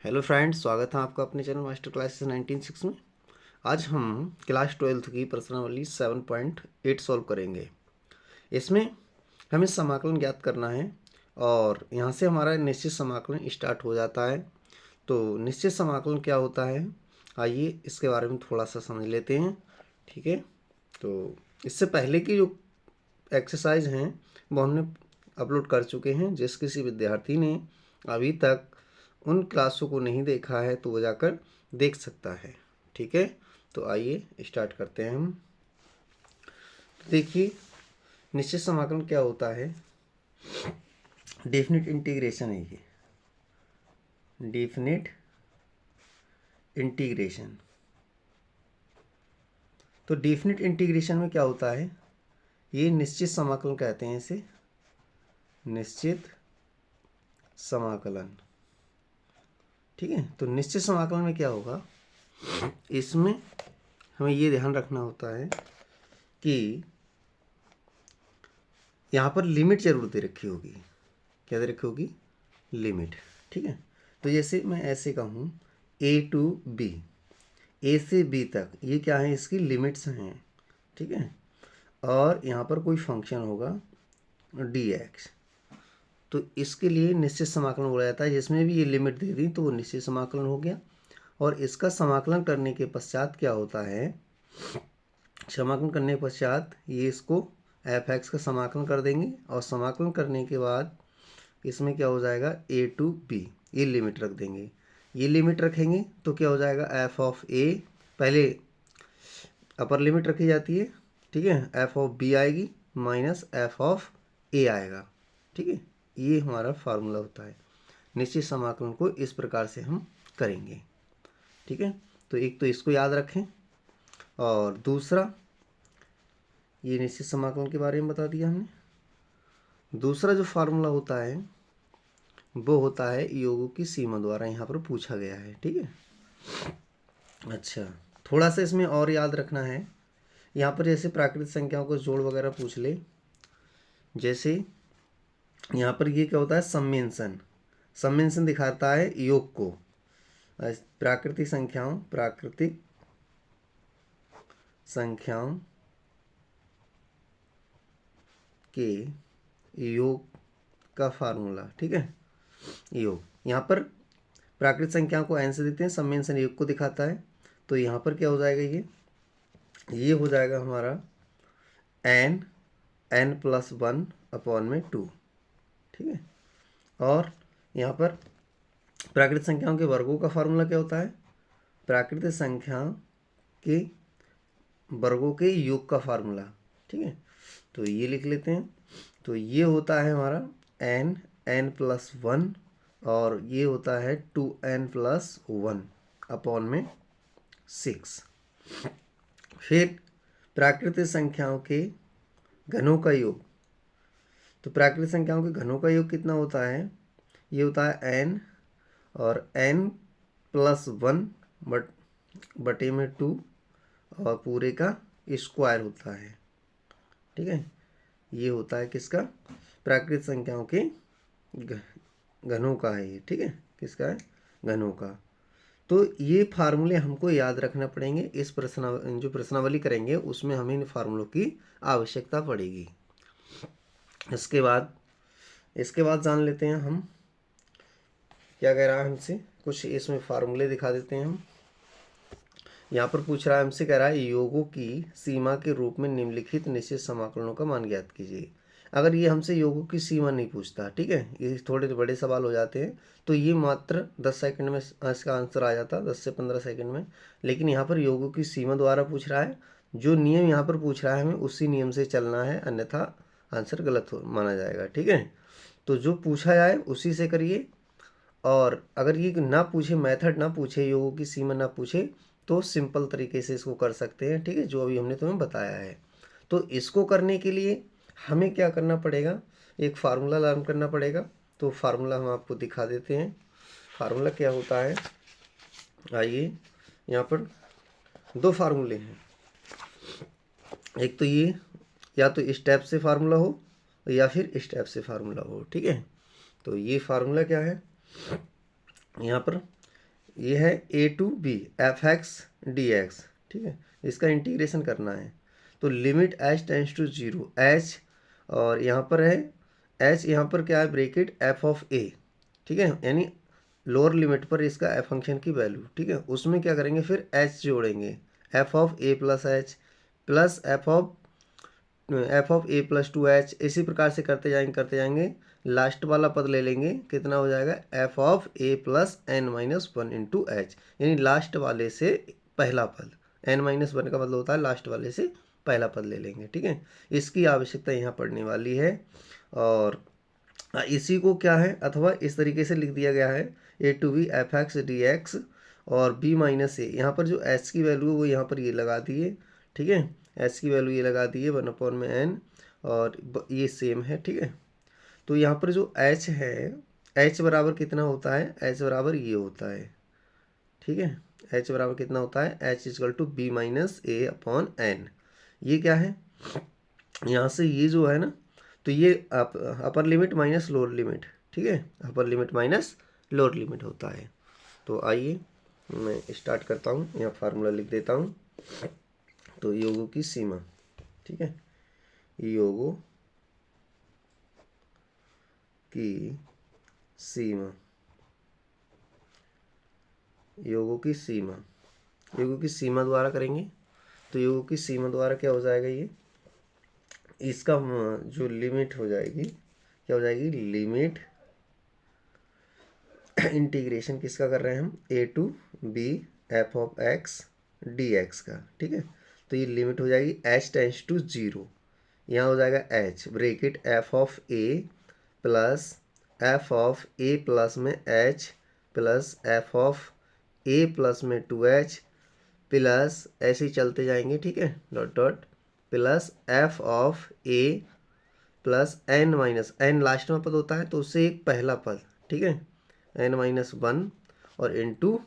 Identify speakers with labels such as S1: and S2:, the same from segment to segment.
S1: Hello friends, स्वागत है आपका अपने चैनल मास्टर क्लासेस 19/6 में। आज हम क्लास 12th की प्रश्नावली 7.8 सॉल्व करेंगे। इसमें हमें समाकलन ज्ञात करना है और यहाँ से हमारा निश्चित समाकलन स्टार्ट हो जाता है। तो निश्चित समाकलन क्या होता है, आइए इसके बारे में थोड़ा सा समझ लेते हैं। ठीक है, तो इससे पहले की जो एक्सरसाइज हैं वो हमने अपलोड कर चुके हैं। जिस किसी विद्यार्थी ने अभी तक उन क्लासों को नहीं देखा है तो वो जाकर देख सकता है। ठीक है, तो आइए स्टार्ट करते हैं हम। तो देखिए, निश्चित समाकलन क्या होता है, डेफिनिट इंटीग्रेशन है ये, डेफिनिट इंटीग्रेशन। तो डेफिनिट इंटीग्रेशन में क्या होता है, ये निश्चित समाकलन कहते हैं इसे, निश्चित समाकलन। ठीक है, तो निश्चित समाकलन में क्या होगा, इसमें हमें ये ध्यान रखना होता है कि यहाँ पर लिमिट जरूर दे रखी होगी। क्या दे रखी होगी, लिमिट। ठीक है, तो जैसे मैं ऐसे कहूँ a to b, a से b तक, ये क्या है, इसकी लिमिट्स हैं। ठीक है, और यहाँ पर कोई फंक्शन होगा dx, तो इसके लिए निश्चित समाकलन बोला जाता है। जिसमें भी ये लिमिट दे दी तो वो निश्चित समाकलन हो गया। और इसका समाकलन करने के पश्चात क्या होता है, समाकलन करने के पश्चात ये इसको f(x) का समाकलन कर देंगे और समाकलन करने के बाद इसमें क्या हो जाएगा, a to b, ये लिमिट रख देंगे। ये लिमिट रखेंगे तो क्या हो जाएगा, f of a, पहले अपर लिमिट रखी जाती है। ठीक है, f of b आएगी माइनस f of a आएगा। ठीक है, ये हमारा फार्मूला होता है। निश्चित समाकलन को इस प्रकार से हम करेंगे। ठीक है, तो एक तो इसको याद रखें और दूसरा, ये निश्चित समाकलन के बारे में बता दिया हमने। दूसरा जो फार्मूला होता है वो होता है योगों की सीमा द्वारा, यहाँ पर पूछा गया है। ठीक है, अच्छा, थोड़ा सा इसमें और याद रखना है। यहाँ पर जैसे प्राकृतिक संख्याओं को जोड़ वगैरह पूछ ले, जैसे यहाँ पर ये क्या होता है, सम्मेंशन। सम्मेंशन दिखाता है योग को, प्राकृतिक संख्याओं के योग का फार्मूला। ठीक है, योग, यहाँ पर प्राकृतिक संख्याओं को n से देते हैं, सम्मेंशन योग को दिखाता है। तो यहाँ पर क्या हो जाएगा, ये हो जाएगा हमारा n+1/2। ठीक है, और यहाँ पर प्राकृतिक संख्याओं के वर्गों का फार्मूला क्या होता है, प्राकृतिक संख्या के वर्गों के योग का फार्मूला। ठीक है, तो ये लिख लेते हैं। तो ये होता है हमारा n+1 और ये होता है 2n+1/6। फिर प्राकृतिक संख्याओं के घनों का योग, तो प्राकृतिक संख्याओं के घनों का योग कितना होता है, ये होता है n और n+1 बटे में 2 और पूरे का स्क्वायर होता है। ठीक है, ये होता है किसका, प्राकृतिक संख्याओं के घनों का है ये। ठीक है, किसका है, घनों का। तो ये फार्मूले हमको याद रखना पड़ेंगे। इस जो प्रश्नावली करेंगे उसमें हमें इन फार्मूलों की आवश्यकता पड़ेगी। इसके बाद जान लेते हैं हम क्या कह रहा है हमसे। कुछ इसमें फार्मूले दिखा देते हैं हम। यहाँ पर पूछ रहा है हमसे, कह रहा है योगों की सीमा के रूप में निम्नलिखित निश्चित समाकलनों का मान ज्ञात कीजिए। अगर ये हमसे योगों की सीमा नहीं पूछता, ठीक है, ये थोड़े बड़े सवाल हो जाते हैं, तो ये मात्र 10 सेकंड में इसका आंसर आ जाता, 10 से 15 सेकंड में। लेकिन यहाँ पर योगों की सीमा द्वारा पूछ रहा है, जो नियम यहाँ पर पूछ रहा है हमें उसी नियम से चलना है, अन्यथा आंसर गलत माना जाएगा। ठीक है, तो जो पूछा जाए उसी से करिए। और अगर ये ना पूछे, मेथड ना पूछे, योगों की सीमा ना पूछे, तो सिंपल तरीके से इसको कर सकते हैं। ठीक है, जो अभी हमने तुम्हें बताया है। तो इसको करने के लिए हमें क्या करना पड़ेगा, एक फार्मूला लर्न करना पड़ेगा। तो फार्मूला हम आपको दिखा देते हैं। फार्मूला क्या होता है, आइए, यहाँ पर दो फार्मूले हैं। एक तो ये, या तो स्टेप से फार्मूला हो या फिर स्टेप से फार्मूला हो। ठीक है, तो ये फार्मूला क्या है, यहाँ पर ये है a to B f x D x, ठीक है, इसका इंटीग्रेशन करना है। तो limit H tends to zero, h और यहाँ पर है एच, यहाँ पर क्या है ब्रेकेट एफ ऑफ ए, ठीक है, यानी लोअर लिमिट पर इसका एफ फंक्शन की वैल्यू, ठीक है, उसमें क्या करेंगे फिर एच जोड़ेंगे, F of A plus H plus F of A plus two H, इसी प्रकार से करते जाएंगे लास्ट वाला पद ले लेंगे, कितना हो जाएगा F of A plus N minus one into H, यानी लास्ट वाले से पहला पद, एन माइनस वन का मतलब होता है लास्ट वाले से पहला पद ले लेंगे, ठीक है, इसकी आवश्यकता यहाँ पड़ने वाली है। और इसी को क्या है अथवा इस तरीके से लिख दिया गया है a to B f x D x और बी माइनस ए, यहाँ पर जो एच की वैल्यू है वो यहाँ पर ये लगा दिए, ठीक है, एच की वैल्यू ये लगा दिए 1/n में और ये सेम है, ठीक है। तो यहाँ पर जो एच है, एच बराबर कितना होता है, एच बराबर ये होता है, ठीक है, एच बराबर कितना होता है, H is equal to B minus A upon N, ये क्या है यहाँ से ये जो है ना, तो ये upper limit minus lower limit, ठीक है, upper limit minus lower limit होता है। तो आइए मैं स्टार्ट करता हूँ, यहाँ फार्मूला लिख देता हूँ। तो योगों की सीमा, ठीक है, योगों की सीमा, योगों की सीमा, योगों की सीमा द्वारा करेंगे। तो योगों की सीमा द्वारा क्या हो जाएगा, ये इसका जो लिमिट हो जाएगी क्या हो जाएगी, लिमिट इंटीग्रेशन किसका कर रहे हैं हम, a to B F of x D x का, ठीक है। तो ये लिमिट हो जाएगी एच टेंस टू जीरो, यहाँ हो जाएगा h bracket f of A plus F of A plus में h plus F of A plus में टू एच प्लस ऐसे ही चलते जाएंगे, ठीक है, dot dot plus F of A plus N minus n last में पद होता है तो उससे एक पहला पद, ठीक है, एन माइनस वन और इंटू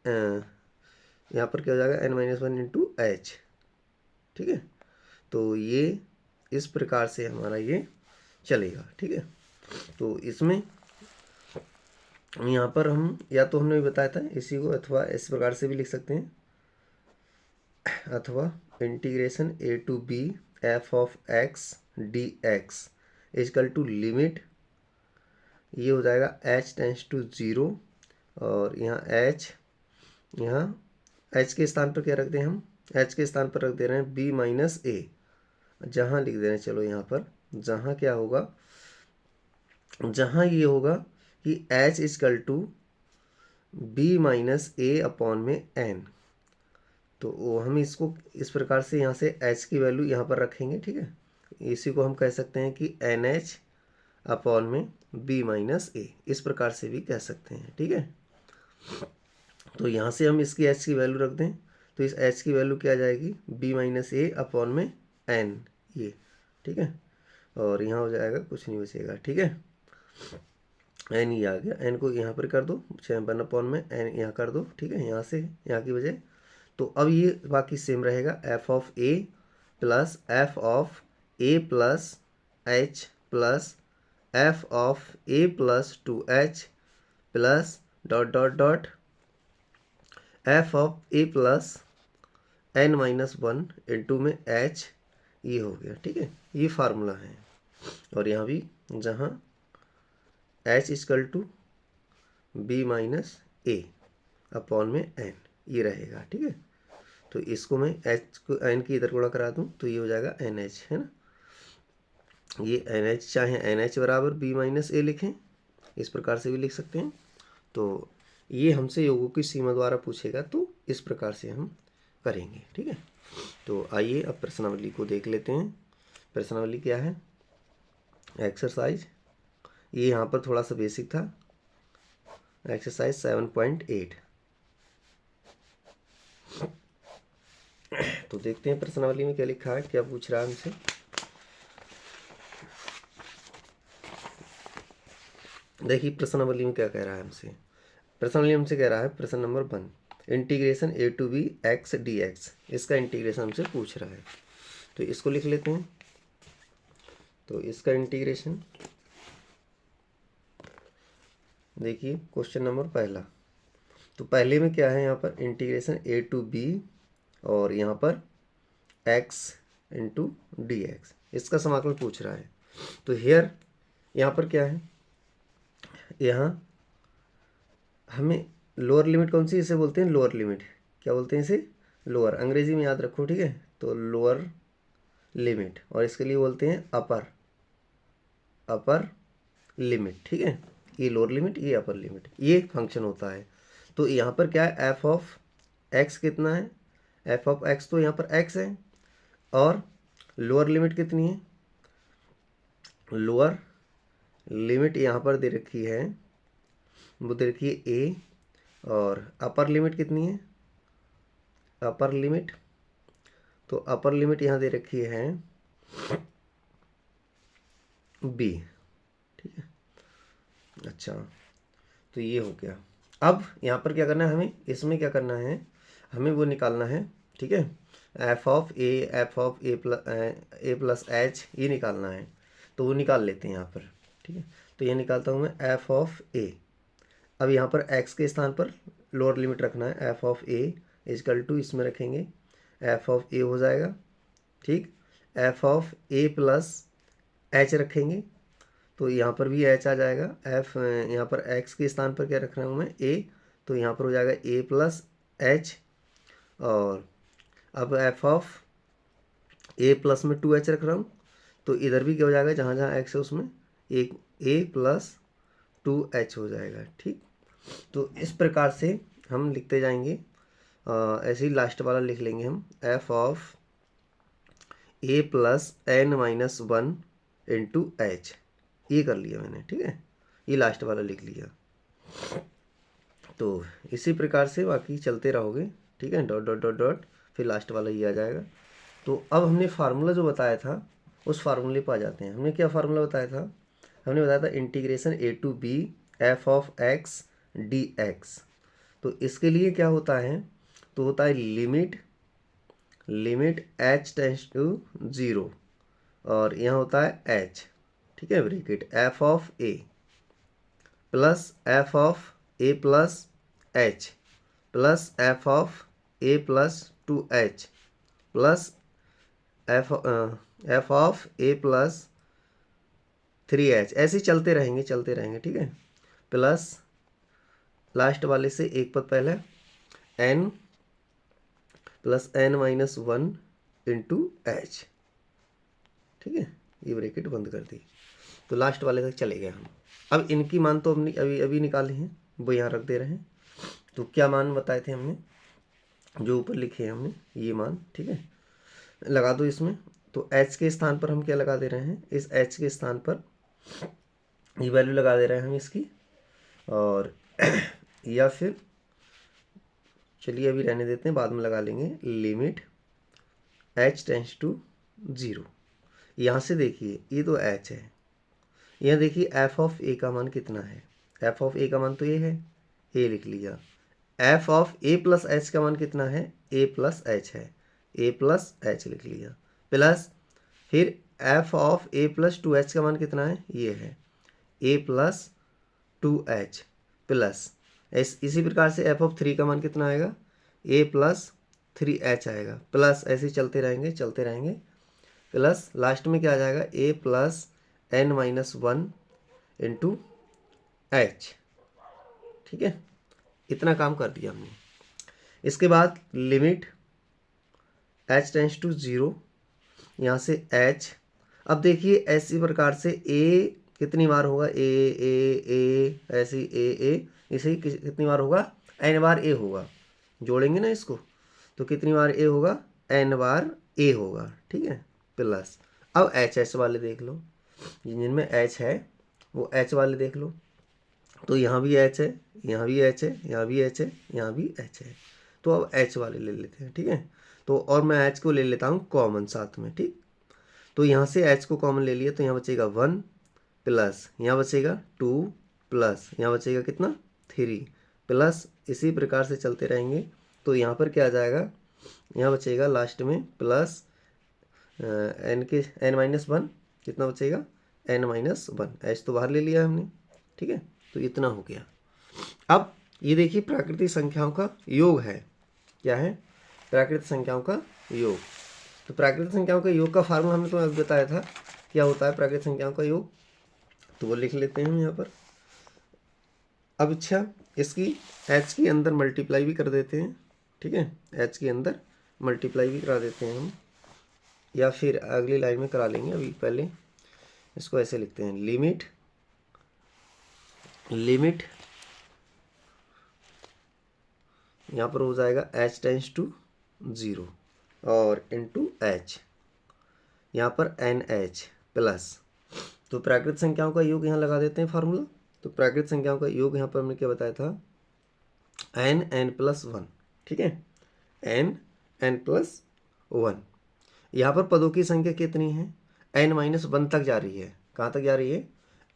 S1: यहाँ पर क्या हो जाएगा N minus one into H, ठीक है। तो ये इस प्रकार से हमारा ये चलेगा, ठीक है। तो इसमें यहाँ पर हम या तो हमने भी बताया था इसी को, अथवा इस प्रकार से भी लिख सकते हैं, अथवा integration A to B F of x D x is equal to limit, ये हो जाएगा एच टेंस टू ज़ीरो और यहाँ एच के स्थान पर क्या रख दें हम, एच के स्थान पर रख दे रहे हैं बी माइनस ए, जहाँ लिख दे रहे हैं चलो यहाँ पर, जहाँ क्या होगा, जहाँ ये होगा कि H is equal to B minus A upon में एन, तो हम इसको इस प्रकार से यहाँ से एच की वैल्यू यहाँ पर रखेंगे, ठीक है, इसी को हम कह सकते हैं कि एन एच अपॉन में बी माइनस ए, इस प्रकार से भी कह सकते हैं, ठीक है। तो यहाँ से हम इसकी एच की वैल्यू रख दें तो इस एच की वैल्यू क्या आ जाएगी, बी माइनस ए अपॉन में एन, ये, ठीक है, और यहाँ हो जाएगा कुछ नहीं बचेगा, ठीक है, एन ही आ गया, एन को यहाँ पर कर दो 1/n में एन यहाँ कर दो, ठीक है, यहाँ से यहाँ की वजह। तो अब ये बाकी सेम रहेगा F of A plus F of A plus H plus F of A plus two H plus dot dot dot F of A plus N minus one into में एच, ये हो गया, ठीक है, ये फार्मूला है। और यहाँ भी जहाँ H is equal to B minus A upon में एन, ये रहेगा, ठीक है। तो इसको मैं एच को एन की इधर गुणा करा दूँ तो ये हो जाएगा एन एच, है ना, ये एन एच, चाहे एन एच बराबर बी माइनस ए लिखें, इस प्रकार से भी लिख सकते हैं। तो ये हमसे योगों की सीमा द्वारा पूछेगा तो इस प्रकार से हम करेंगे, ठीक है। तो आइए अब प्रश्नावली को देख लेते हैं। प्रश्नावली क्या है, एक्सरसाइज, ये यहाँ पर थोड़ा सा बेसिक था, एक्सरसाइज 7.8। तो देखते हैं प्रश्नावली में क्या लिखा है, क्या पूछ रहा है हमसे। देखिए प्रश्नावली में क्या कह रहा है हमसे, प्रश्नावली हमसे कह रहा है प्रश्न number 1, integration A to B X D X, इसका इंटीग्रेशन हमसे पूछ रहा है। तो इसको लिख लेते हैं। तो इसका इंटीग्रेशन देखिए क्वेश्चन नंबर पहला, तो पहले में क्या है, यहाँ पर इंटीग्रेशन a टू b और यहाँ पर x इंटू डी एक्स, इसका समाकलन पूछ रहा है। तो हियर यहाँ पर क्या है, यहाँ हमें लोअर लिमिट कौन सी, इसे बोलते हैं लोअर लिमिट। क्या बोलते हैं इसे, लोअर, अंग्रेजी में याद रखो, ठीक है। तो लोअर लिमिट, और इसके लिए बोलते हैं अपर लिमिट, ठीक है। ये लोअर लिमिट, ये अपर लिमिट, ये फंक्शन होता है। तो यहाँ पर क्या है, एफ ऑफ एक्स कितना है, एफ ऑफ एक्स तो यहाँ पर एक्स है, और लोअर लिमिट कितनी है, लोअर लिमिट यहाँ पर दे रखी है, वो दे रखी है ए, और अपर लिमिट कितनी है, अपर लिमिट, तो अपर लिमिट यहाँ दे रखी है बी, ठीक है। अच्छा, तो ये हो गया। अब यहाँ पर क्या करना है हमें, इसमें क्या करना है, हमें वो निकालना है, ठीक है, F of A plus H, ये निकालना है। तो वो निकाल लेते हैं यहाँ पर, ठीक है। तो ये निकालता हूँ मैं एफ ऑफ ए। अब यहाँ पर एक्स के स्थान पर लोअर लिमिट रखना है, F of A is equal to, इसमें रखेंगे एफ ऑफ ए हो जाएगा, ठीक। F of A plus H रखेंगे, तो यहाँ पर भी एच आ जाएगा। एफ यहाँ पर एक्स के स्थान पर क्या रख रहा हूँ मैं, ए, तो यहाँ पर हो जाएगा ए प्लस एच। और अब एफ ऑफ ए प्लस में 2h रख रहा हूँ, तो इधर भी क्या हो जाएगा, जहाँ जहाँ एक्स है उसमें एक ए प्लस 2h हो जाएगा, ठीक। तो इस प्रकार से हम लिखते जाएंगे, ऐसे ही लास्ट वाला लिख लेंगे हम, F of A plus n minus 1 into H, ये कर लिया मैंने, ठीक है। ये लास्ट वाला लिख लिया। तो इसी प्रकार से बाकी चलते रहोगे, ठीक है, डॉट डॉट डॉट डॉट, फिर लास्ट वाला ये आ जाएगा। तो अब हमने फार्मूला जो बताया था, उस फार्मूले पर आ जाते हैं। हमने क्या फार्मूला बताया था, हमने बताया था integration a to b F of x D X. तो इसके लिए क्या होता है, तो होता है लिमिट h टेंड्स टू 0, और यहाँ होता है h, ठीक है, bracket F of A plus F of A plus H plus F of A plus 2h plus F of A plus 3h, ऐसे ही चलते रहेंगे, ठीक है। प्लस लास्ट वाले से एक पद पहले n plus n minus 1 into H, ठीक है, ये ब्रैकेट बंद कर दी। तो लास्ट वाले तक चले गए हम। अब इनकी मान तो हमने अभी निकाली हैं, वो यहाँ रख दे रहे हैं। तो क्या मान बताए थे हमने, जो ऊपर लिखे हैं हमने, ये मान, ठीक है, लगा दो इसमें। तो h के स्थान पर हम क्या लगा दे रहे हैं, इस h के स्थान पर ये वैल्यू लगा दे रहे हैं हम इसकी, और या फिर चलिए अभी रहने देते हैं, बाद में लगा लेंगे, लिमिट h टेंड्स टू 0। यहाँ से देखिए ये तो h है, यहाँ देखिए एफ ऑफ ए का मान कितना है, एफ ऑफ ए का मान तो ये है, ए लिख लिया। F of A plus h का मान कितना है, ए प्लस एच है, ए प्लस एच लिख लिया, प्लस फिर F of A plus 2h का मान कितना है, ये है ए प्लस 2h, प्लस इसी प्रकार से एफ ऑफ 3 का मान कितना आएगा, ए प्लस 3h आएगा, प्लस ऐसे ही चलते रहेंगे, प्लस लास्ट में क्या आ जाएगा, a plus n minus 1 into H, ठीक है। इतना काम कर दिया हमने। इसके बाद लिमिट h टेंड्स टू 0, यहाँ से h, अब देखिए ऐसी प्रकार से a कितनी बार होगा, ए ऐसे ए इसे कितनी बार होगा, n बार a होगा, जोड़ेंगे ना इसको, तो कितनी बार a होगा, n बार a होगा, ठीक है, प्लस। अब h वाले देख लो, जिनमें h है वो h वाले देख लो, तो यहाँ भी h है, यहाँ भी h है, यहाँ भी h है, यहाँ भी h है। तो अब h वाले ले लेते हैं, ठीक है। तो और मैं h को ले लेता हूँ कॉमन साथ में, ठीक। तो यहाँ से h को कॉमन ले लिया, तो यहाँ बचेगा 1 प्लस यहाँ बचेगा 2 प्लस यहाँ बचेगा कितना 3 प्लस, इसी प्रकार से चलते रहेंगे। तो यहाँ पर क्या आ जाएगा, यहाँ बचेगा लास्ट में प्लस n माइनस 1, कितना बचेगा n माइनस 1, h तो बाहर ले लिया हमने, ठीक है। तो इतना हो गया। अब ये देखिए प्राकृतिक संख्याओं का योग है, क्या है, प्राकृतिक संख्याओं का योग। तो प्राकृतिक संख्याओं का योग का फार्मूला हमने तुम्हें अभी बताया था, क्या होता है प्राकृतिक संख्याओं का योग, तो वो लिख लेते हैं हम यहाँ पर। अब अच्छा इसकी h के अंदर मल्टीप्लाई भी कर देते हैं, ठीक है, h के अंदर मल्टीप्लाई भी करा देते हैं हम, या फिर अगली लाइन में करा लेंगे। अभी पहले इसको ऐसे लिखते हैं, लिमिट यहाँ पर हो जाएगा h टेंस टू 0 और इनटू h, यहाँ पर NH प्लस, तो प्राकृतिक संख्याओं का योग यहाँ लगा देते हैं फार्मूला। तो प्राकृतिक संख्याओं का योग यहाँ पर हमने क्या बताया था, n+1, ठीक है, n+1। यहाँ पर पदों की संख्या कितनी है, n-1 तक जा रही है। कहाँ तक जा रही है,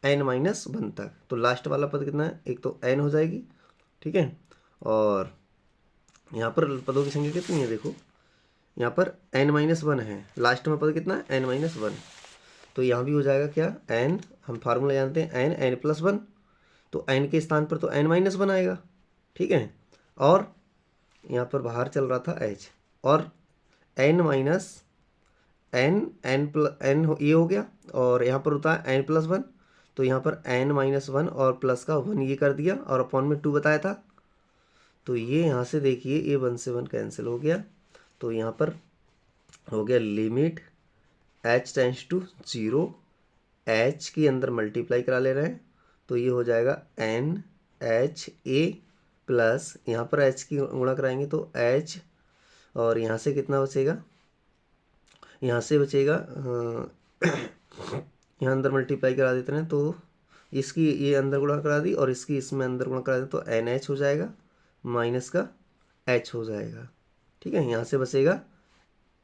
S1: n-1 तक। तो लास्ट वाला पद कितना है, एक तो n हो जाएगी, ठीक है, और यहाँ पर पदों की संख्या कितनी है, देखो यहाँ पर n-1 है, लास्ट में पद कितना है, n-1। तो यहाँ भी हो जाएगा क्या, n, हम फार्मूला जानते हैं n+1, तो n के स्थान पर तो n-1 आएगा, ठीक है, और यहाँ पर बाहर चल रहा था h, और n ये हो गया, और यहाँ पर होता है n+1, तो यहाँ पर n-1 और प्लस का 1 ये कर दिया, और अपॉन में 2 बताया था। तो ये यहाँ से देखिए ये 1 से 1 कैंसिल हो गया, तो यहाँ पर हो गया limit h tends to 0, h के अंदर मल्टीप्लाई करा ले रहे हैं, तो ये हो जाएगा NHA प्लस, यहाँ पर h की गुणा कराएंगे तो h, और यहाँ से कितना बचेगा, यहाँ से बचेगा यहाँ अंदर मल्टीप्लाई करा देते हैं, तो इसकी ये अंदर गुणा करा दी और इसकी इसमें अंदर गुणा करा दें, तो NH हो जाएगा माइनस का h हो जाएगा, ठीक है, यहाँ से बचेगा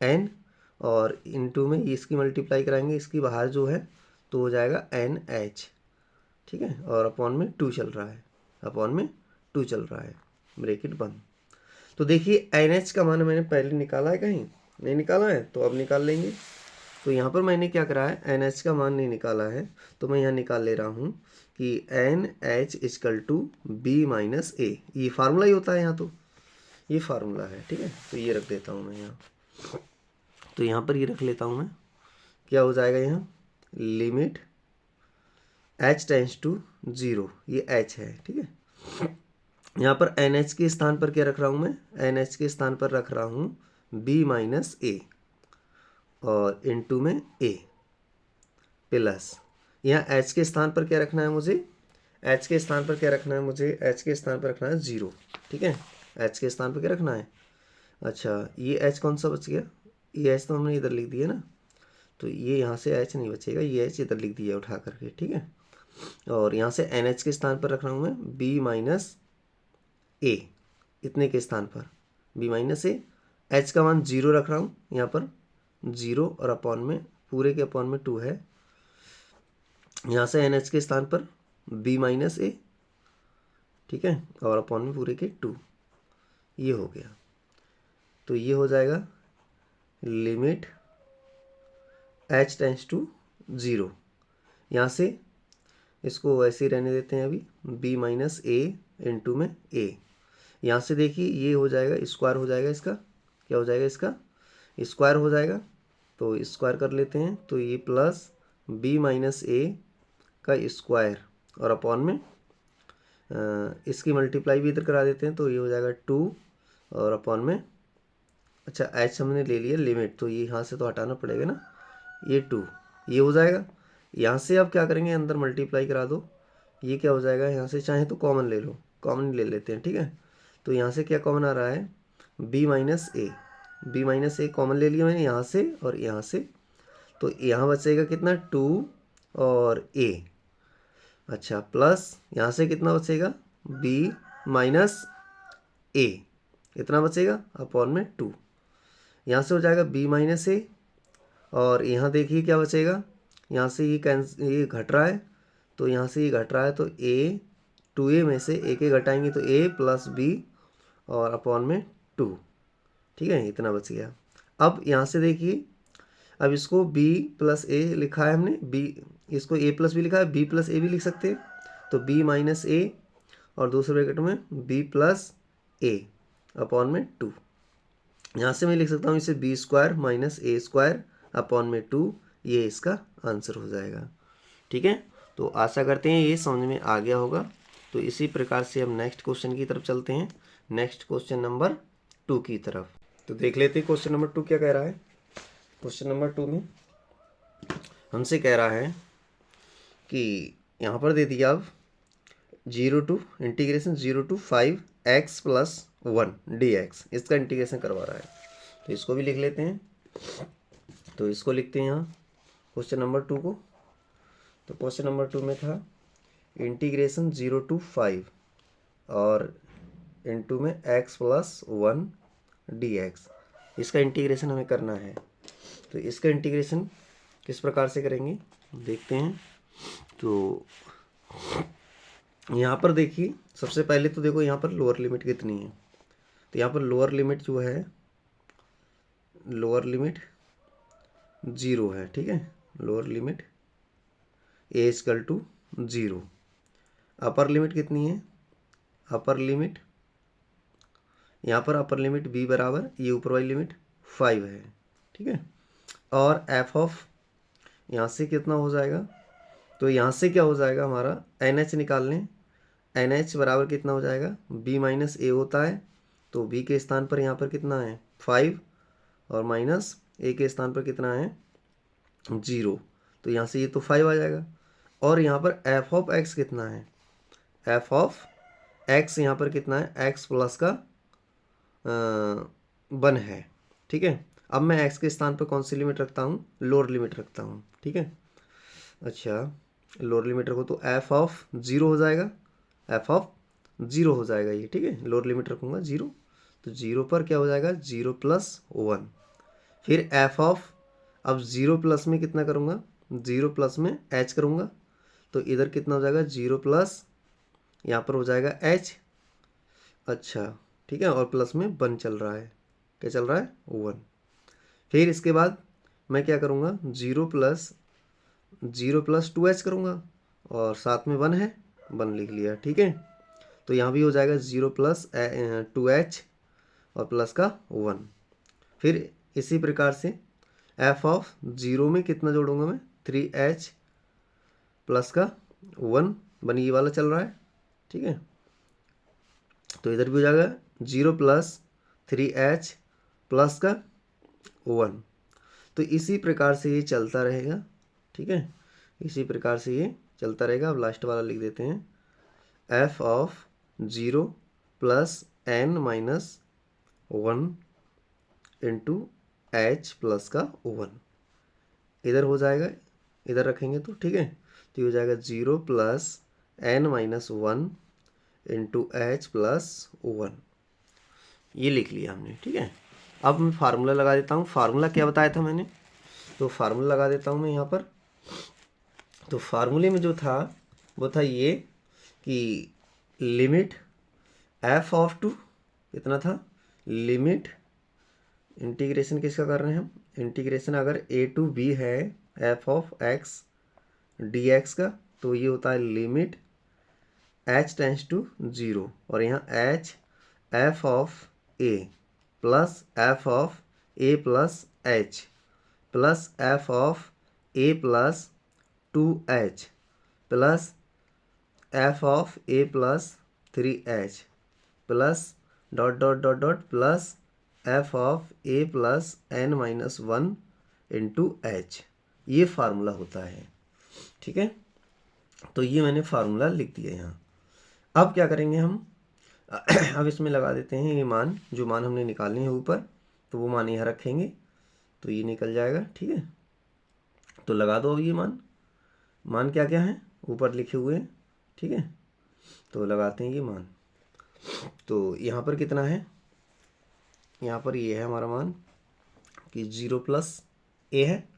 S1: n, और इनटू में इसकी मल्टीप्लाई कराएंगे, इसकी बाहर जो है तो हो जाएगा NH, ठीक है, और अपॉन में 2 चल रहा है, अपॉन में 2 चल रहा है, ब्रैकेट बंद। तो देखिए NH का मान मैंने पहले निकाला है, कहीं नहीं निकाला है, तो अब निकाल लेंगे। तो यहाँ पर मैंने क्या करा है, NH का मान नहीं निकाला है, तो मैं यहाँ निकाल ले रहा हूँ कि NH = B-A, ये फार्मूला ही होता है यहाँ, तो ये फार्मूला है, ठीक है, तो ये रख देता हूँ मैं यहाँ, तो यहाँ पर ये रख लेता हूँ मैं, क्या हो जाएगा यहाँ, लिमिट h टेंस टू 0, ये h है, ठीक है, यहाँ पर NH के स्थान पर क्या रख रहा हूँ मैं, NH के स्थान पर रख रहा हूँ B-A, और इनटू में A प्लस, यहाँ h के स्थान पर क्या रखना है मुझे, h के स्थान पर क्या रखना है मुझे, h के स्थान पर रखना है 0, ठीक है, h के स्थान पर क्या रखना है। अच्छा ये h कौन सा बच गया, ये h तो हमने इधर लिख दिया ना, तो ये यहाँ से h नहीं बचेगा, ये h इधर लिख दिया उठा करके, ठीक है, और यहाँ से NH के स्थान पर रख रहा हूँ मैं B-A, इतने के स्थान पर B-A, h का मान 0 रख रहा हूँ यहाँ पर 0, और अपॉन में पूरे के अपॉन में 2 है, यहाँ से NH के स्थान पर B-A, ठीक है, और अपॉन में पूरे के 2, ये हो गया। तो ये हो जाएगा लिमिट h टेंस टू 0, यहाँ से इसको ऐसे ही रहने देते हैं अभी, B-A इनटू में A, यहाँ से देखिए ये हो जाएगा स्क्वायर हो जाएगा, इसका क्या हो जाएगा, इसका स्क्वायर हो जाएगा, तो स्क्वायर कर लेते हैं, तो ये प्लस B-A का स्क्वायर, और अपॉन में इसकी मल्टीप्लाई भी इधर करा देते हैं, तो ये हो जाएगा 2, और अपॉन में, अच्छा h हमने ले लिया लिमिट, तो ये यहाँ से तो हटाना पड़ेगा ना, ये 2 ये हो जाएगा, यहाँ से अब क्या करेंगे, अंदर मल्टीप्लाई करा दो, ये क्या हो जाएगा, यहाँ से चाहे तो कॉमन ले लो, कॉमन ले लेते हैं, ठीक है, तो यहाँ से क्या कॉमन आ रहा है, B-A कॉमन ले लिया मैंने यहाँ से और यहाँ से, तो यहाँ बचेगा कितना 2 और A, अच्छा प्लस यहाँ से कितना बचेगा B-A, इतना बचेगा अपॉन में 2, यहाँ से हो जाएगा B-A, और यहाँ देखिए क्या बचेगा, यहाँ से ये घट रहा है, तो यहाँ से ये घट रहा है, तो A 2A में से A घटाएंगे तो A प्लस B और अपॉन में 2, ठीक है, इतना बच गया। अब यहाँ से देखिए, अब इसको B प्लस A लिखा है हमने, B इसको A प्लस B लिखा है, B प्लस A भी लिख सकते हैं, तो b माइनस ए और दूसरे ब्रैकेट में b प्लस ए अपॉन में 2। यहाँ से मैं लिख सकता हूँ इसे b स्क्वायर माइनस ए स्क्वायर अपॉन में 2, ये इसका आंसर हो जाएगा। ठीक है, तो आशा करते हैं ये समझ में आ गया होगा। तो इसी प्रकार से हम नेक्स्ट क्वेश्चन की तरफ चलते हैं, नेक्स्ट क्वेश्चन नंबर 2 की तरफ। तो देख लेते हैं क्वेश्चन नंबर 2 क्या कह रहा है। क्वेश्चन नंबर 2 में हमसे कह रहा है कि यहाँ पर दे दिया अब 0 to 5x + 1 dx, इसका इंटीग्रेशन करवा रहा है। तो इसको भी लिख लेते हैं। तो इसको लिखते हैं यहाँ क्वेश्चन नंबर 2 को। तो क्वेश्चन नंबर 2 में था इंटीग्रेशन 0 to 5 और इनटू में x + 1 dx, इसका इंटीग्रेशन हमें करना है। तो इसका इंटीग्रेशन किस प्रकार से करेंगे देखते हैं। तो यहाँ पर देखिए, सबसे पहले तो देखो यहाँ पर लोअर लिमिट कितनी है। तो यहाँ पर लोअर लिमिट जो है, लोअर लिमिट 0 है। ठीक है, lower limit a = 0। Upper limit कितनी है, अपर लिमिट यहाँ पर अपर लिमिट b बराबर ये ऊपर वाली लिमिट 5 है। ठीक है, और f ऑफ यहाँ से कितना हो जाएगा, तो यहाँ से क्या हो जाएगा हमारा NH निकाल लें। NH बराबर कितना हो जाएगा, b माइनस ए होता है, तो b के स्थान पर यहाँ पर कितना है 5 और माइनस a के स्थान पर कितना है 0। तो यहाँ से ये तो 5 आ जाएगा। और यहाँ पर f ऑफ x कितना है, f ऑफ x यहाँ पर कितना है x प्लस का 1 है। ठीक है, अब मैं x के स्थान पर कौन सी लिमिट रखता हूँ, लोअर लिमिट रखता हूँ। ठीक है, अच्छा लोअर लिमिट रखो तो f ऑफ 0 हो जाएगा, f ऑफ 0 हो जाएगा ये। ठीक है, लोअर लिमिट रखूँगा 0, तो 0 पर क्या हो जाएगा 0 + 1। फिर f ऑफ, अब 0 प्लस में कितना करूँगा, 0 प्लस में h करूँगा, तो इधर कितना हो जाएगा 0 प्लस यहाँ पर हो जाएगा h। अच्छा ठीक है, और प्लस में 1 चल रहा है, क्या चल रहा है 1। फिर इसके बाद मैं क्या करूँगा 0 + 2h करूँगा और साथ में 1 है, 1 लिख लिया। ठीक है, तो यहाँ भी हो जाएगा 0 + 2h और प्लस का 1। फिर इसी प्रकार से f ऑफ 0 में कितना जोड़ूंगा मैं 3h प्लस का 1, ये वाला चल रहा है। ठीक है, तो इधर भी हो जाएगा 0 + 3h प्लस का 1। तो इसी प्रकार से ये चलता रहेगा। ठीक है, इसी प्रकार से ये चलता रहेगा। अब लास्ट वाला लिख देते हैं, f of 0 + n - 1 into h plus का 1, इधर हो जाएगा, इधर रखेंगे तो ठीक है, तो ये हो जाएगा 0 + n - 1 इंटू h प्लस 1, ये लिख लिया हमने। ठीक है, अब मैं फार्मूला लगा देता हूँ। फार्मूला क्या बताया था मैंने, तो फार्मूला लगा देता हूँ मैं यहाँ पर। तो फार्मूले में जो था वो था ये कि लिमिट f ऑफ 2 कितना था, लिमिट इंटीग्रेशन किसका कर रहे हैं हम, इंटीग्रेशन अगर a to b है f ऑफ x dx का, तो ये होता है लिमिट h टेंड्स टू 0, और यहाँ h f of a plus f of a plus h plus f of a plus 2h plus f of a plus 3h plus dot dot dot dot plus f of a plus n - 1 into h, ये formula होता है। ठीक है, तो ये मैंने formula लिख दिया यहाँ। अब क्या करेंगे हम, अब इसमें लगा देते हैं ये मान, जो मान हमने निकालने हैं ऊपर, तो वो मान यहाँ रखेंगे तो ये निकल जाएगा। ठीक है, तो लगा दो अब ये मान क्या क्या है ऊपर लिखे हुए हैं। ठीक है, तो लगाते हैं ये मान। तो यहाँ पर कितना है, यहाँ पर ये है हमारा मान कि 0 + a है,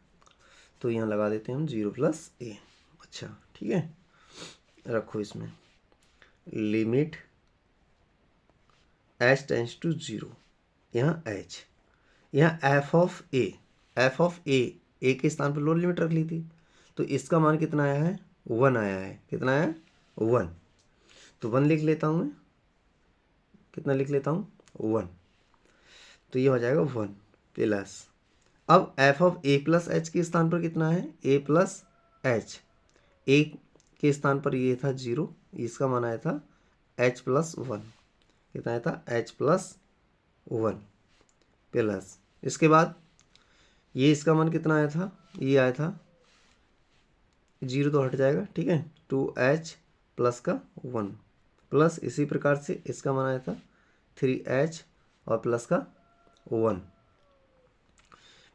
S1: तो यहाँ लगा देते हैं हम 0 + a। अच्छा ठीक है, रखो इसमें लिमिट h टेंड्स टू 0, यहाँ h, यहाँ f ऑफ a के स्थान पर लोअर लिमिट रख ली थी, तो इसका मान कितना आया है 1 आया है। कितना आया है 1, तो 1 लिख लेता हूँ मैं, कितना लिख लेता हूँ 1, तो ये हो जाएगा 1 प्लस, अब F of A plus H के स्थान पर कितना है, ए प्लस एच, ए के स्थान पर ये था 0, इसका मान आया था एच प्लस 1, कितना आया था एच प्लस 1 प्लस, इसके बाद ये इसका मान कितना आया था, ये आया था 0 तो हट जाएगा, ठीक है, 2h प्लस का 1 प्लस, इसी प्रकार से इसका मान आया था 3h और प्लस का 1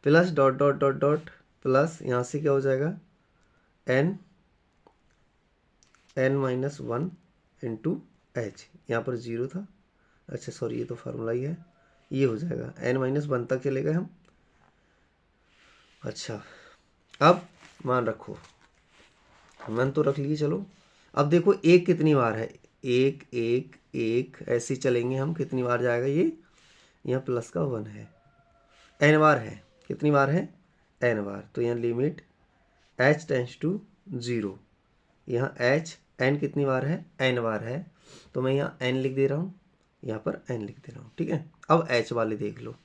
S1: plus dot dot dot dot plus, यहाँ से क्या हो जाएगा n माइनस 1 इंटू एच, यहाँ पर 0 था, अच्छा सॉरी ये तो फार्मूला ही है, ये हो जाएगा n माइनस 1 तक चले गए हम। अच्छा अब मान रखो, मन तो रख लीजिए, चलो अब देखो एक कितनी बार है, एक एक एक ऐसे चलेंगे हम, कितनी बार जाएगा ये, यहाँ प्लस का 1 है, n बार है, कितनी बार है n बार, तो यहाँ लिमिट h टेंस टू 0, यहाँ h n कितनी बार है n बार है, तो मैं यहाँ n लिख दे रहा हूँ, यहाँ पर n लिख दे रहा हूँ, ठीक है। अब h वाले देख लो,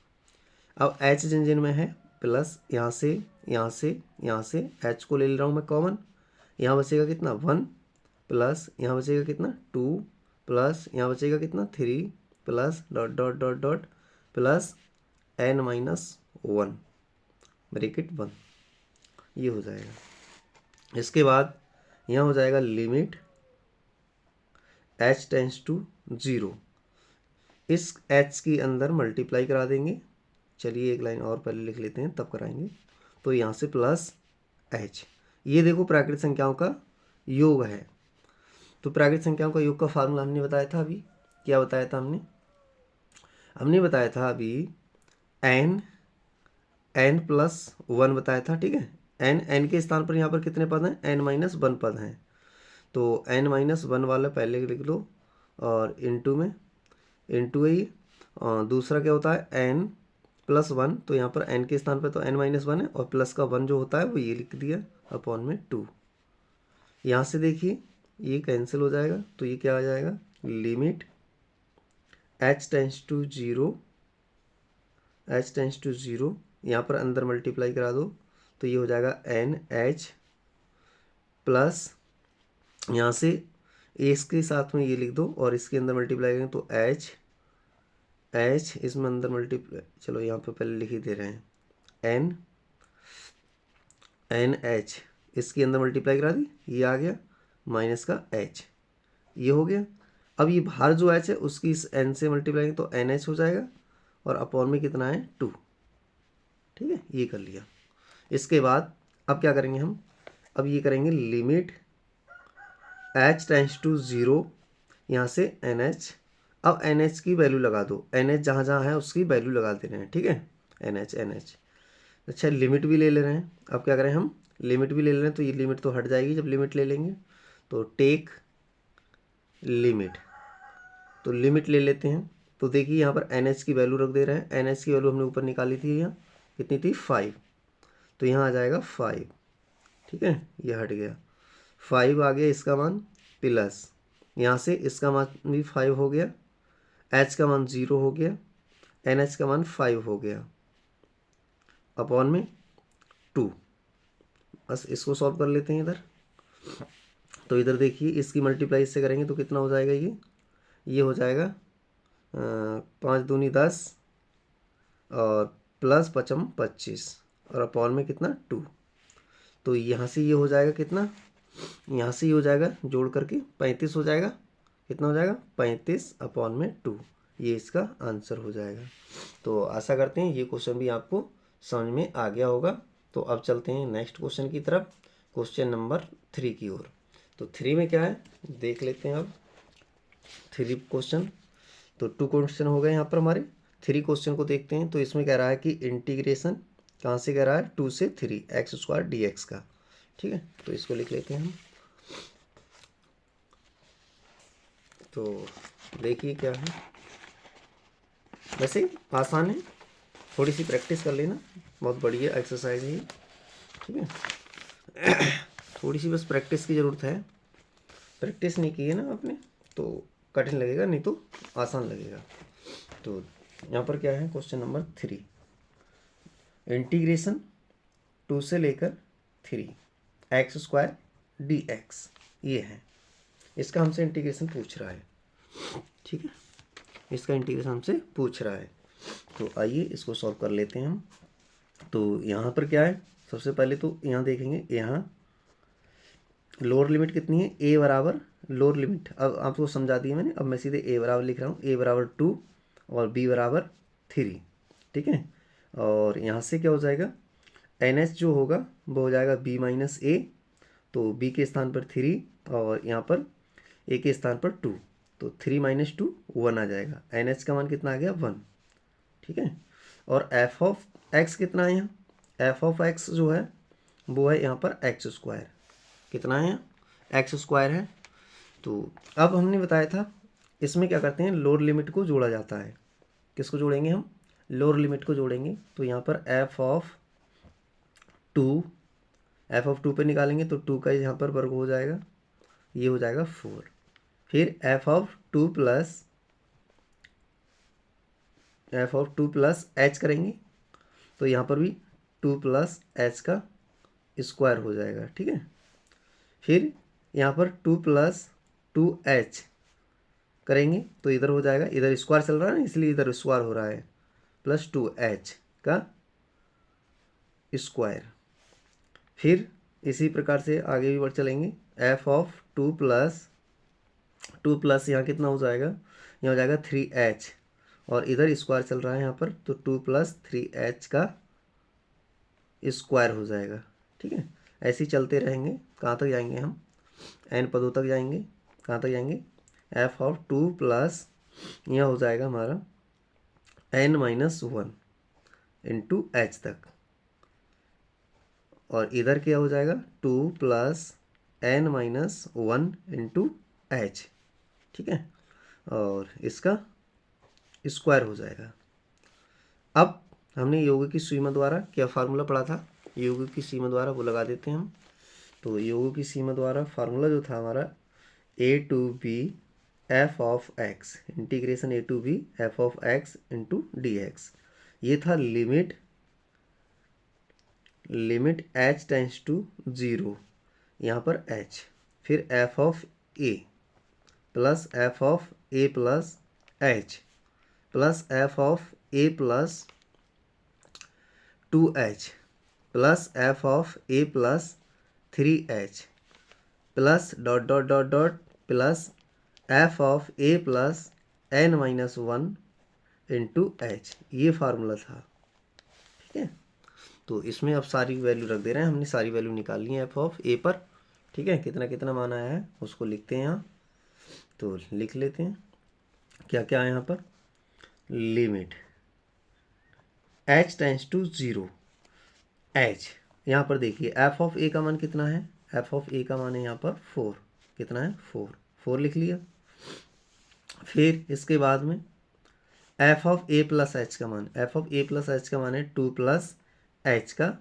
S1: अब h जिन में है प्लस, यहाँ से यहाँ से यहाँ से h को ले ले रहा हूँ मैं कॉमन, यहाँ बचेगा कितना 1 प्लस, यहाँ बचेगा कितना 2 प्लस, यहाँ बचेगा कितना 3 plus dot dot dot dot plus n minus 1 bracket 1, ये हो जाएगा। इसके बाद यहाँ हो जाएगा लिमिट h टेंस टू 0, इस h की अंदर मल्टीप्लाई करा देंगे, चलिए एक लाइन और पहले लिख लेते हैं तब कराएंगे, तो यहाँ से प्लस h, ये देखो प्राकृतिक संख्याओं का योग है, तो प्राकृतिक संख्याओं का योग का फार्मूला हमने बताया था अभी, क्या बताया था हमने बताया था अभी n प्लस 1 बताया था, ठीक है, n के स्थान पर यहाँ पर कितने पद हैं, n माइनस 1 पद हैं, तो n माइनस 1 वाला पहले लिख लो, और इंटू ही दूसरा क्या होता है n प्लस 1, तो यहाँ पर n के स्थान पर तो n माइनस 1 है, और प्लस का 1 जो होता है वो ये लिख दिया अपॉन में 2, यहाँ से देखिए ये कैंसिल हो जाएगा, तो ये क्या आ जाएगा लिमिट h टेंस टू 0, यहाँ पर अंदर मल्टीप्लाई करा दो, तो ये हो जाएगा NH प्लस, यहाँ से इसके साथ में ये लिख दो और इसके अंदर मल्टीप्लाई करें तो H इसमें अंदर मल्टीप्लाई, चलो यहाँ पे पहले लिख ही दे रहे हैं NH, इसके अंदर मल्टीप्लाई करा दी, ये आ गया माइनस का H, ये हो गया। अब ये बाहर जो H है उसकी इस N से मल्टीप्लाई तो NH हो जाएगा, और अपॉन में कितना है 2, ठीक है, ये कर लिया। इसके बाद अब क्या करेंगे हम, अब ये करेंगे लिमिट h टेंस टू 0, यहाँ से NH, अब NH की वैल्यू लगा दो, NH जहाँ जहाँ है उसकी वैल्यू लगा दे रहे हैं, ठीक है, NH। अच्छा लिमिट भी ले ले रहे हैं, अब क्या करें हम, लिमिट भी ले ले रहे हैं, तो ये लिमिट तो हट जाएगी जब लिमिट ले लेंगे, तो टेक लिमिट, तो लिमिट ले लेते हैं, तो देखिए यहाँ पर NH की वैल्यू रख दे रहे हैं, NH की वैल्यू हमने ऊपर निकाली थी, यहाँ कितनी थी 5, तो यहाँ आ जाएगा 5, ठीक है, ये हट गया 5 आ गया इसका मान, प्लस यहाँ से इसका मान भी 5 हो गया, h का मान 0 हो गया, NH का मान 5 हो गया, अपॉन में 2, बस इसको सॉल्व कर लेते हैं इधर, तो इधर देखिए इसकी मल्टीप्लाई इससे करेंगे तो कितना हो जाएगा, ये हो जाएगा 5 दूनी 10 और प्लस 5 25, और अपॉन में कितना 2, तो यहाँ से ये हो जाएगा कितना, यहाँ से ये हो जाएगा जोड़ करके 35 हो जाएगा, कितना हो जाएगा 35 अपॉन में 2, ये इसका आंसर हो जाएगा। तो आशा करते हैं ये क्वेश्चन भी आपको समझ में आ गया होगा। तो अब चलते हैं नेक्स्ट क्वेश्चन की तरफ, क्वेश्चन नंबर 3 की ओर। तो 3 में क्या है देख लेते हैं अब 3 क्वेश्चन, तो 2 क्वेश्चन हो गए यहाँ पर हमारे, 3 क्वेश्चन को देखते हैं। तो इसमें कह रहा है कि इंटीग्रेशन कहाँ से कह रहा है 2 से 3 x² dx का, ठीक है, तो इसको लिख लेते हैं हम। तो देखिए क्या है, वैसे आसान है, थोड़ी सी प्रैक्टिस कर लेना, बहुत बढ़िया एक्सरसाइज है, ठीक है थोड़ी सी बस प्रैक्टिस की ज़रूरत है। प्रैक्टिस नहीं की है ना आपने तो कठिन लगेगा, नहीं तो आसान लगेगा। तो यहाँ पर क्या है, क्वेश्चन नंबर 3, इंटीग्रेशन 2 से लेकर 3 x² dx, ये है, इसका हमसे इंटीग्रेशन पूछ रहा है। ठीक है, इसका इंटीग्रेशन हमसे पूछ रहा है। तो आइए इसको सॉल्व कर लेते हैं हम। तो यहाँ पर क्या है, सबसे पहले तो यहाँ देखेंगे, यहाँ लोअर लिमिट कितनी है, a बराबर लोअर लिमिट, अब आपको समझा दिया मैंने, अब मैं सीधे a बराबर लिख रहा हूँ, a बराबर 2 और b बराबर 3। ठीक है, और यहाँ से क्या हो जाएगा, NH जो होगा वो हो जाएगा b माइनस a, तो b के स्थान पर 3 और यहाँ पर a के स्थान पर 2, तो 3 माइनस 2 1 आ जाएगा। NH का मान कितना आ गया, 1। ठीक है, और f ऑफ x कितना है, यहाँ f ऑफ x जो है वो है यहाँ पर x², कितना है, x² है। तो अब हमने बताया था इसमें क्या करते हैं, लोअर लिमिट को जोड़ा जाता है। किसको जोड़ेंगे हम, लोअर लिमिट को जोड़ेंगे। तो यहाँ पर f ऑफ 2 पे निकालेंगे तो 2 का यहाँ पर वर्ग हो जाएगा, ये हो जाएगा 4। फिर f ऑफ 2 प्लस h करेंगे तो यहाँ पर भी 2 प्लस h का स्क्वायर हो जाएगा। ठीक है, फिर यहाँ पर 2 प्लस 2h करेंगे तो इधर हो जाएगा, इधर स्क्वायर चल रहा है ना इसलिए इधर स्क्वायर हो रहा है, प्लस 2h का स्क्वायर। फिर इसी प्रकार से आगे भी बढ़ चलेंगे, f ऑफ 2 प्लस यहाँ कितना हो जाएगा, यहाँ हो जाएगा 3h और इधर स्क्वायर चल रहा है यहाँ पर, तो 2 प्लस 3h का स्क्वायर हो जाएगा। ठीक है, ऐसे ही चलते रहेंगे, कहाँ तक जाएंगे हम, n पदों तक जाएंगे। कहाँ तक जाएंगे, f ऑफ 2 प्लस यहाँ हो जाएगा हमारा n माइनस 1 इंटू h तक, और इधर क्या हो जाएगा 2 plus n minus 1 into h। ठीक है, और इसका स्क्वायर हो जाएगा। अब हमने योग की सीमा द्वारा क्या फार्मूला पढ़ा था, योग की सीमा द्वारा वो लगा देते हैं हम। तो योग की सीमा द्वारा फार्मूला जो था हमारा a to B f of x, integration a to B f of x into dx, ये था लिमिट h टेंस टू 0, यहाँ पर h, फिर f of a plus f of a plus h plus f of a plus 2h plus f of a plus 3h plus dot dot dot dot plus f of a plus n minus 1 into h, ये formula था। ठीक है, तो इसमें अब सारी value रख दे रहे हैं, हमने सारी वैल्यू निकाल ली है f ऑफ a पर। ठीक है, कितना कितना मान आया है उसको लिखते हैं यहाँ, तो लिख लेते हैं क्या क्या है यहाँ पर, limit h tends to 0 h, यहाँ पर देखिए f ऑफ a का मान कितना है, f ऑफ a का मान है यहाँ पर 4, कितना है 4 लिख लिया। फिर इसके बाद में f of a plus h का मान, f of a plus h का मान है 2 प्लस h का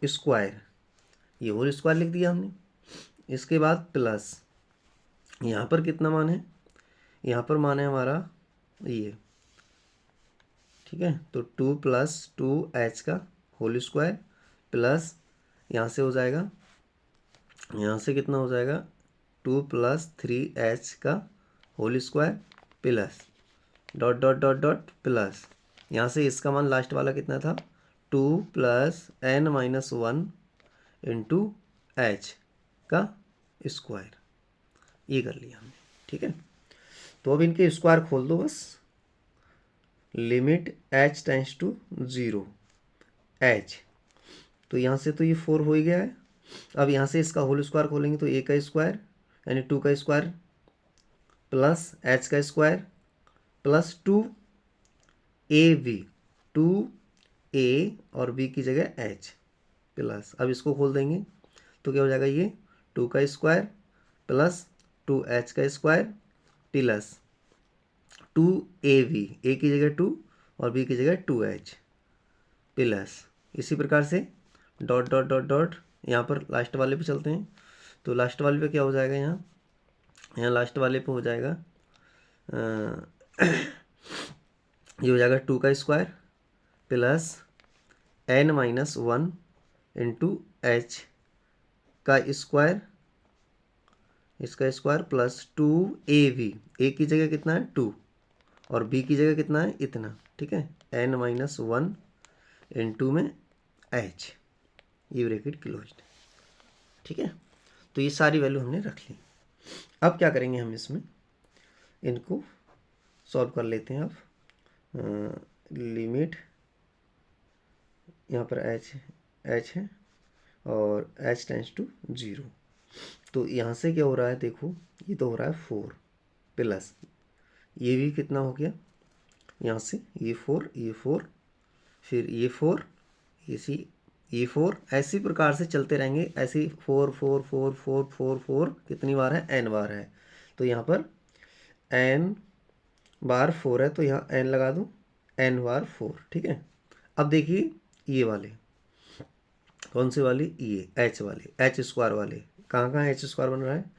S1: स्क्वायर, ये होल स्क्वायर लिख दिया हमने। इसके बाद प्लस यहाँ पर कितना मान है, यहाँ पर मान है हमारा ये, ठीक है, तो 2 प्लस 2h का होल स्क्वायर प्लस यहाँ से हो जाएगा, यहाँ से कितना हो जाएगा 2 प्लस 3h का whole square plus dot dot dot dot plus यहाँ से इसका मान लास्ट वाला कितना था 2 plus n minus 1 into h का स्क्वायर, ये कर लिया हमने। ठीक है, तो अब इनके स्क्वायर खोल दो बस, limit h tends to 0 h, तो यहाँ से तो ये 4 हो ही गया है। अब यहाँ से इसका होल स्क्वायर खोलेंगे तो a का स्क्वायर यानी 2 का स्क्वायर प्लस h का स्क्वायर प्लस 2ab, 2a और b की जगह h प्लस, अब इसको खोल देंगे तो क्या हो जाएगा, ये 2 का स्क्वायर प्लस 2h का स्क्वायर प्लस 2ab, a की जगह 2 और b की जगह 2h प्लस, इसी प्रकार से डॉट डॉट डॉट डॉट यहाँ पर लास्ट वाले पे चलते हैं, तो लास्ट वाले पे क्या हो जाएगा, यहाँ लास्ट वाले पे हो जाएगा ये हो जाएगा 2 का square plus n-1 into H का स्क्वायर, इसका स्क्वायर प्लस 2ab, ए की जगह कितना है 2 और बी की जगह कितना है इतना, ठीक है, n-1 इंटू में एच, ये ब्रैकेट क्लोज्ड, ठीक है। तो ये सारी वैल्यू हमने रख ली। अब क्या करेंगे हम इसमें, इनको सॉल्व कर लेते हैं। अब लिमिट यहाँ पर एच है और h टेंड्स टू 0, तो यहाँ से क्या हो रहा है, देखो ये तो हो रहा है 4 प्लस ये भी कितना हो गया, यहाँ से ये 4 फिर ये 4 ये 4, ऐसी प्रकार से चलते रहेंगे, ऐसे 4 4 4 4 4 4 कितनी बार है, n बार है। तो यहाँ पर n बार 4 है, तो यहाँ n लगा दूँ, n बार 4, ठीक है। अब देखिए ये वाले कौन से वाले, ये h वाले, h स्क्वायर वाले, कहाँ कहाँ h स्क्वायर बन रहा है,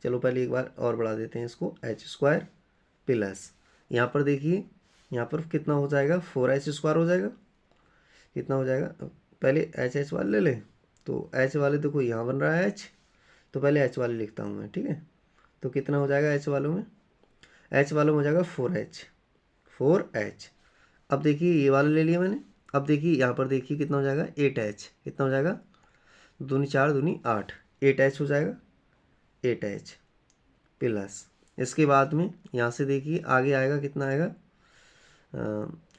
S1: चलो पहले एक बार और बढ़ा देते हैं इसको, h स्क्वायर प्लस यहाँ पर देखिए, यहाँ पर कितना हो जाएगा, 4h स्क्वायर हो जाएगा, कितना हो जाएगा, पहले h वाले ले ले, तो h वाले देखो यहाँ बन रहा है h, तो पहले h वाले लिखता हूँ मैं, ठीक है। तो कितना हो जाएगा h वालों में, h वालों में हो जाएगा 4h। अब देखिए ये वाला ले लिया मैंने, अब देखिए यहाँ पर देखिए कितना हो जाएगा 8h, कितना हो जाएगा, दूनी 4 दूनी 8, 8h हो जाएगा, 8h प्लस इसके बाद में यहाँ से देखिए आगे आएगा, कितना आएगा,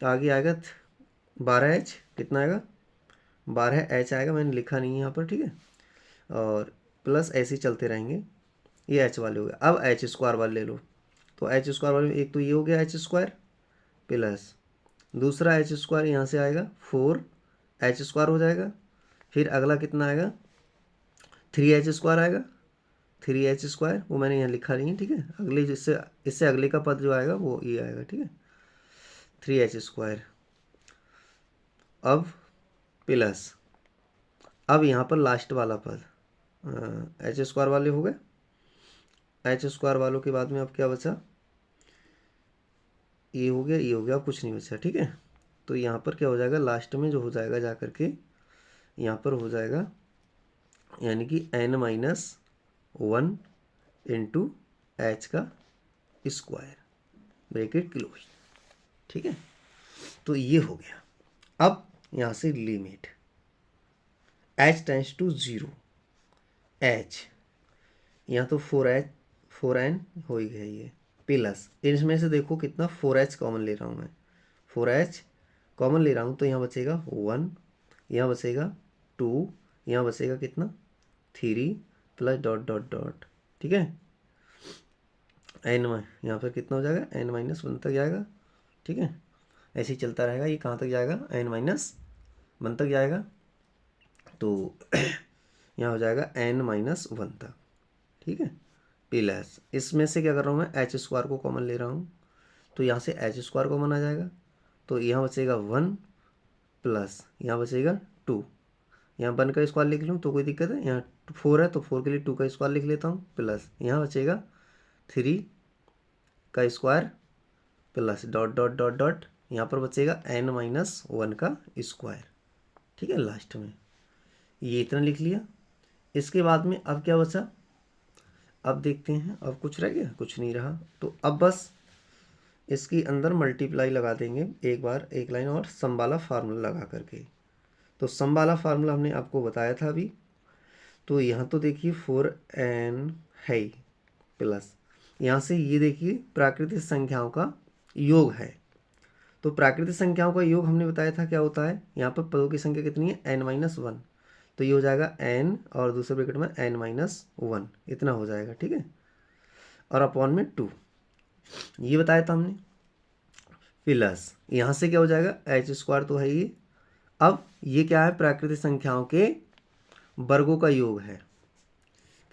S1: आगे आएगा 12h, कितना आएगा 12h आएगा, मैंने लिखा नहीं है यहाँ पर, ठीक है। और प्लस ऐसे ही चलते रहेंगे, ये h वाले हो गए। अब h स्क्वायर वाले ले लो, तो h स्क्वायर वाले में एक तो ये हो गया h स्क्वायर प्लस दूसरा h स्क्वायर यहाँ से आएगा 4h स्क्वायर हो जाएगा, फिर अगला कितना आएगा 3h स्क्वायर आएगा, 3h स्क्वायर वो मैंने यहाँ लिखा नहीं है, ठीक है। अगले जिससे इससे अगले का पद जो आएगा वो ये आएगा, ठीक है, 3h स्क्वायर। अब प्लस अब यहाँ पर लास्ट वाला पद h स्क्वायर वाले हो गए, h स्क्वायर वालों के बाद में अब क्या बचा, ये हो गया, ये हो गया, कुछ नहीं बचा, ठीक है। तो यहाँ पर क्या हो जाएगा, लास्ट में जो हो जाएगा जा करके यहाँ पर हो जाएगा, यानी कि n-1 इंटू एच का स्क्वायर, ब्रैकेट क्लोज, ठीक है। तो ये हो गया। अब यहाँ से limit h tends to 0, h यहाँ तो 4n हो ही गया ये, प्लस इसमें से देखो कितना 4h कॉमन ले रहा हूँ मैं, 4h कॉमन ले रहा हूँ, तो यहाँ बचेगा 1, यहाँ बचेगा 2, यहाँ बचेगा कितना 3 प्लस डॉट डॉट डॉट, ठीक है, n यहाँ पर कितना हो जाएगा, n-1 तक जाएगा, ठीक है। ऐसे ही चलता रहेगा, ये कहाँ तक जाएगा, n-1 तक जाएगा, तो यहाँ हो जाएगा n-1 तक, ठीक है। प्लस इसमें से क्या कर रहा हूँ मैं, h स्क्वायर को कॉमन ले रहा हूँ, तो यहाँ से h स्क्वायर कॉमन आ जाएगा, तो यहाँ बचेगा 1 प्लस यहाँ बचेगा 2, यहाँ 1 का स्क्वायर लिख लूँ तो कोई दिक्कत है, यहाँ 4 है तो 4 के लिए 2 का स्क्वायर लिख लेता हूँ, प्लस यहाँ बचेगा 3 का square plus dot dot dot dot, यहाँ पर बचेगा n-1 का स्क्वायर, ठीक है। लास्ट में ये इतना लिख लिया। इसके बाद में अब क्या बचा, अब देखते हैं, अब कुछ रह गया, कुछ नहीं रहा, तो अब बस इसके अंदर मल्टीप्लाई लगा देंगे एक बार, एक लाइन और सम वाला फार्मूला लगा करके। तो सम वाला फार्मूला हमने आपको बताया था अभी, तो यहाँ तो देखिए 4n है प्लस यहाँ से ये देखिए प्राकृतिक संख्याओं का योग है, तो प्राकृतिक संख्याओं का योग हमने बताया था क्या होता है, यहाँ पर पदों की संख्या कितनी है n-1, तो ये हो जाएगा n और दूसरे ब्रैकेट में n-1 इतना हो जाएगा, ठीक है, और अपॉन में 2, ये बताया था हमने। प्लस यहाँ से क्या हो जाएगा, h स्क्वायर तो है ये, अब ये क्या है, प्राकृतिक संख्याओं के वर्गों का योग है,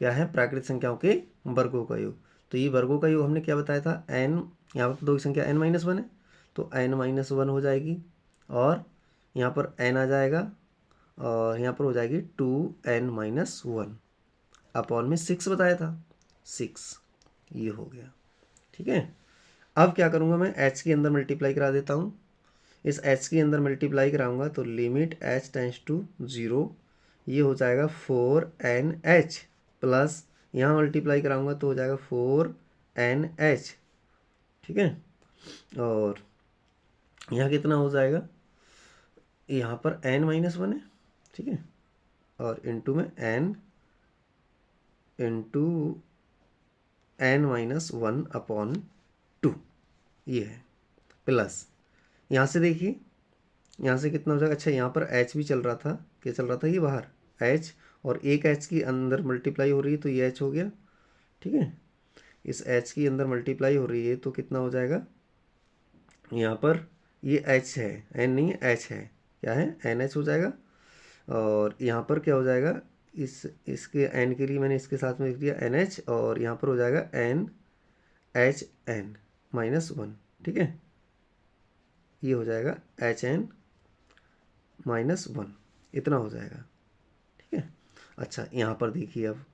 S1: क्या है, प्राकृतिक संख्याओं के वर्गों का योग, तो ये वर्गों का योग हमने क्या बताया था, n, यहाँ पर दो की संख्या n-1 है, तो n-1 हो जाएगी, और यहाँ पर n आ जाएगा, और यहाँ पर हो जाएगी 2n-1, अपॉन में 6 बताया था, 6 ये हो गया। ठीक है, अब क्या करूँगा मैं, h के अंदर मल्टीप्लाई करा देता हूँ। इस h के अंदर मल्टीप्लाई कराऊंगा तो लिमिट h टेंड्स टू 0, ये हो जाएगा 4NH प्लस यहाँ मल्टीप्लाई कराऊंगा तो हो जाएगा 4NH। ठीक है, और यहाँ कितना हो जाएगा, यहाँ पर n-1 है। ठीक है, और इनटू में n इंटू n-1 अपॉन 2 ये है, प्लस यहाँ से देखिए, यहाँ से कितना हो जाएगा, अच्छा यहाँ पर h भी चल रहा था, क्या चल रहा था, ये बाहर h, और एक h की अंदर मल्टीप्लाई हो रही है तो ये h हो गया। ठीक है, इस h की अंदर मल्टीप्लाई हो रही है तो कितना हो जाएगा, यहाँ पर ये h है, n नहीं है, h है, क्या है, NH हो जाएगा। और यहाँ पर क्या हो जाएगा, इसके n के लिए मैंने इसके साथ में लिख दिया NH, और यहाँ पर हो जाएगा NHN-1। ठीक है, ये हो जाएगा HN-1, इतना हो जाएगा। ठीक है, अच्छा यहाँ पर देखिए, अब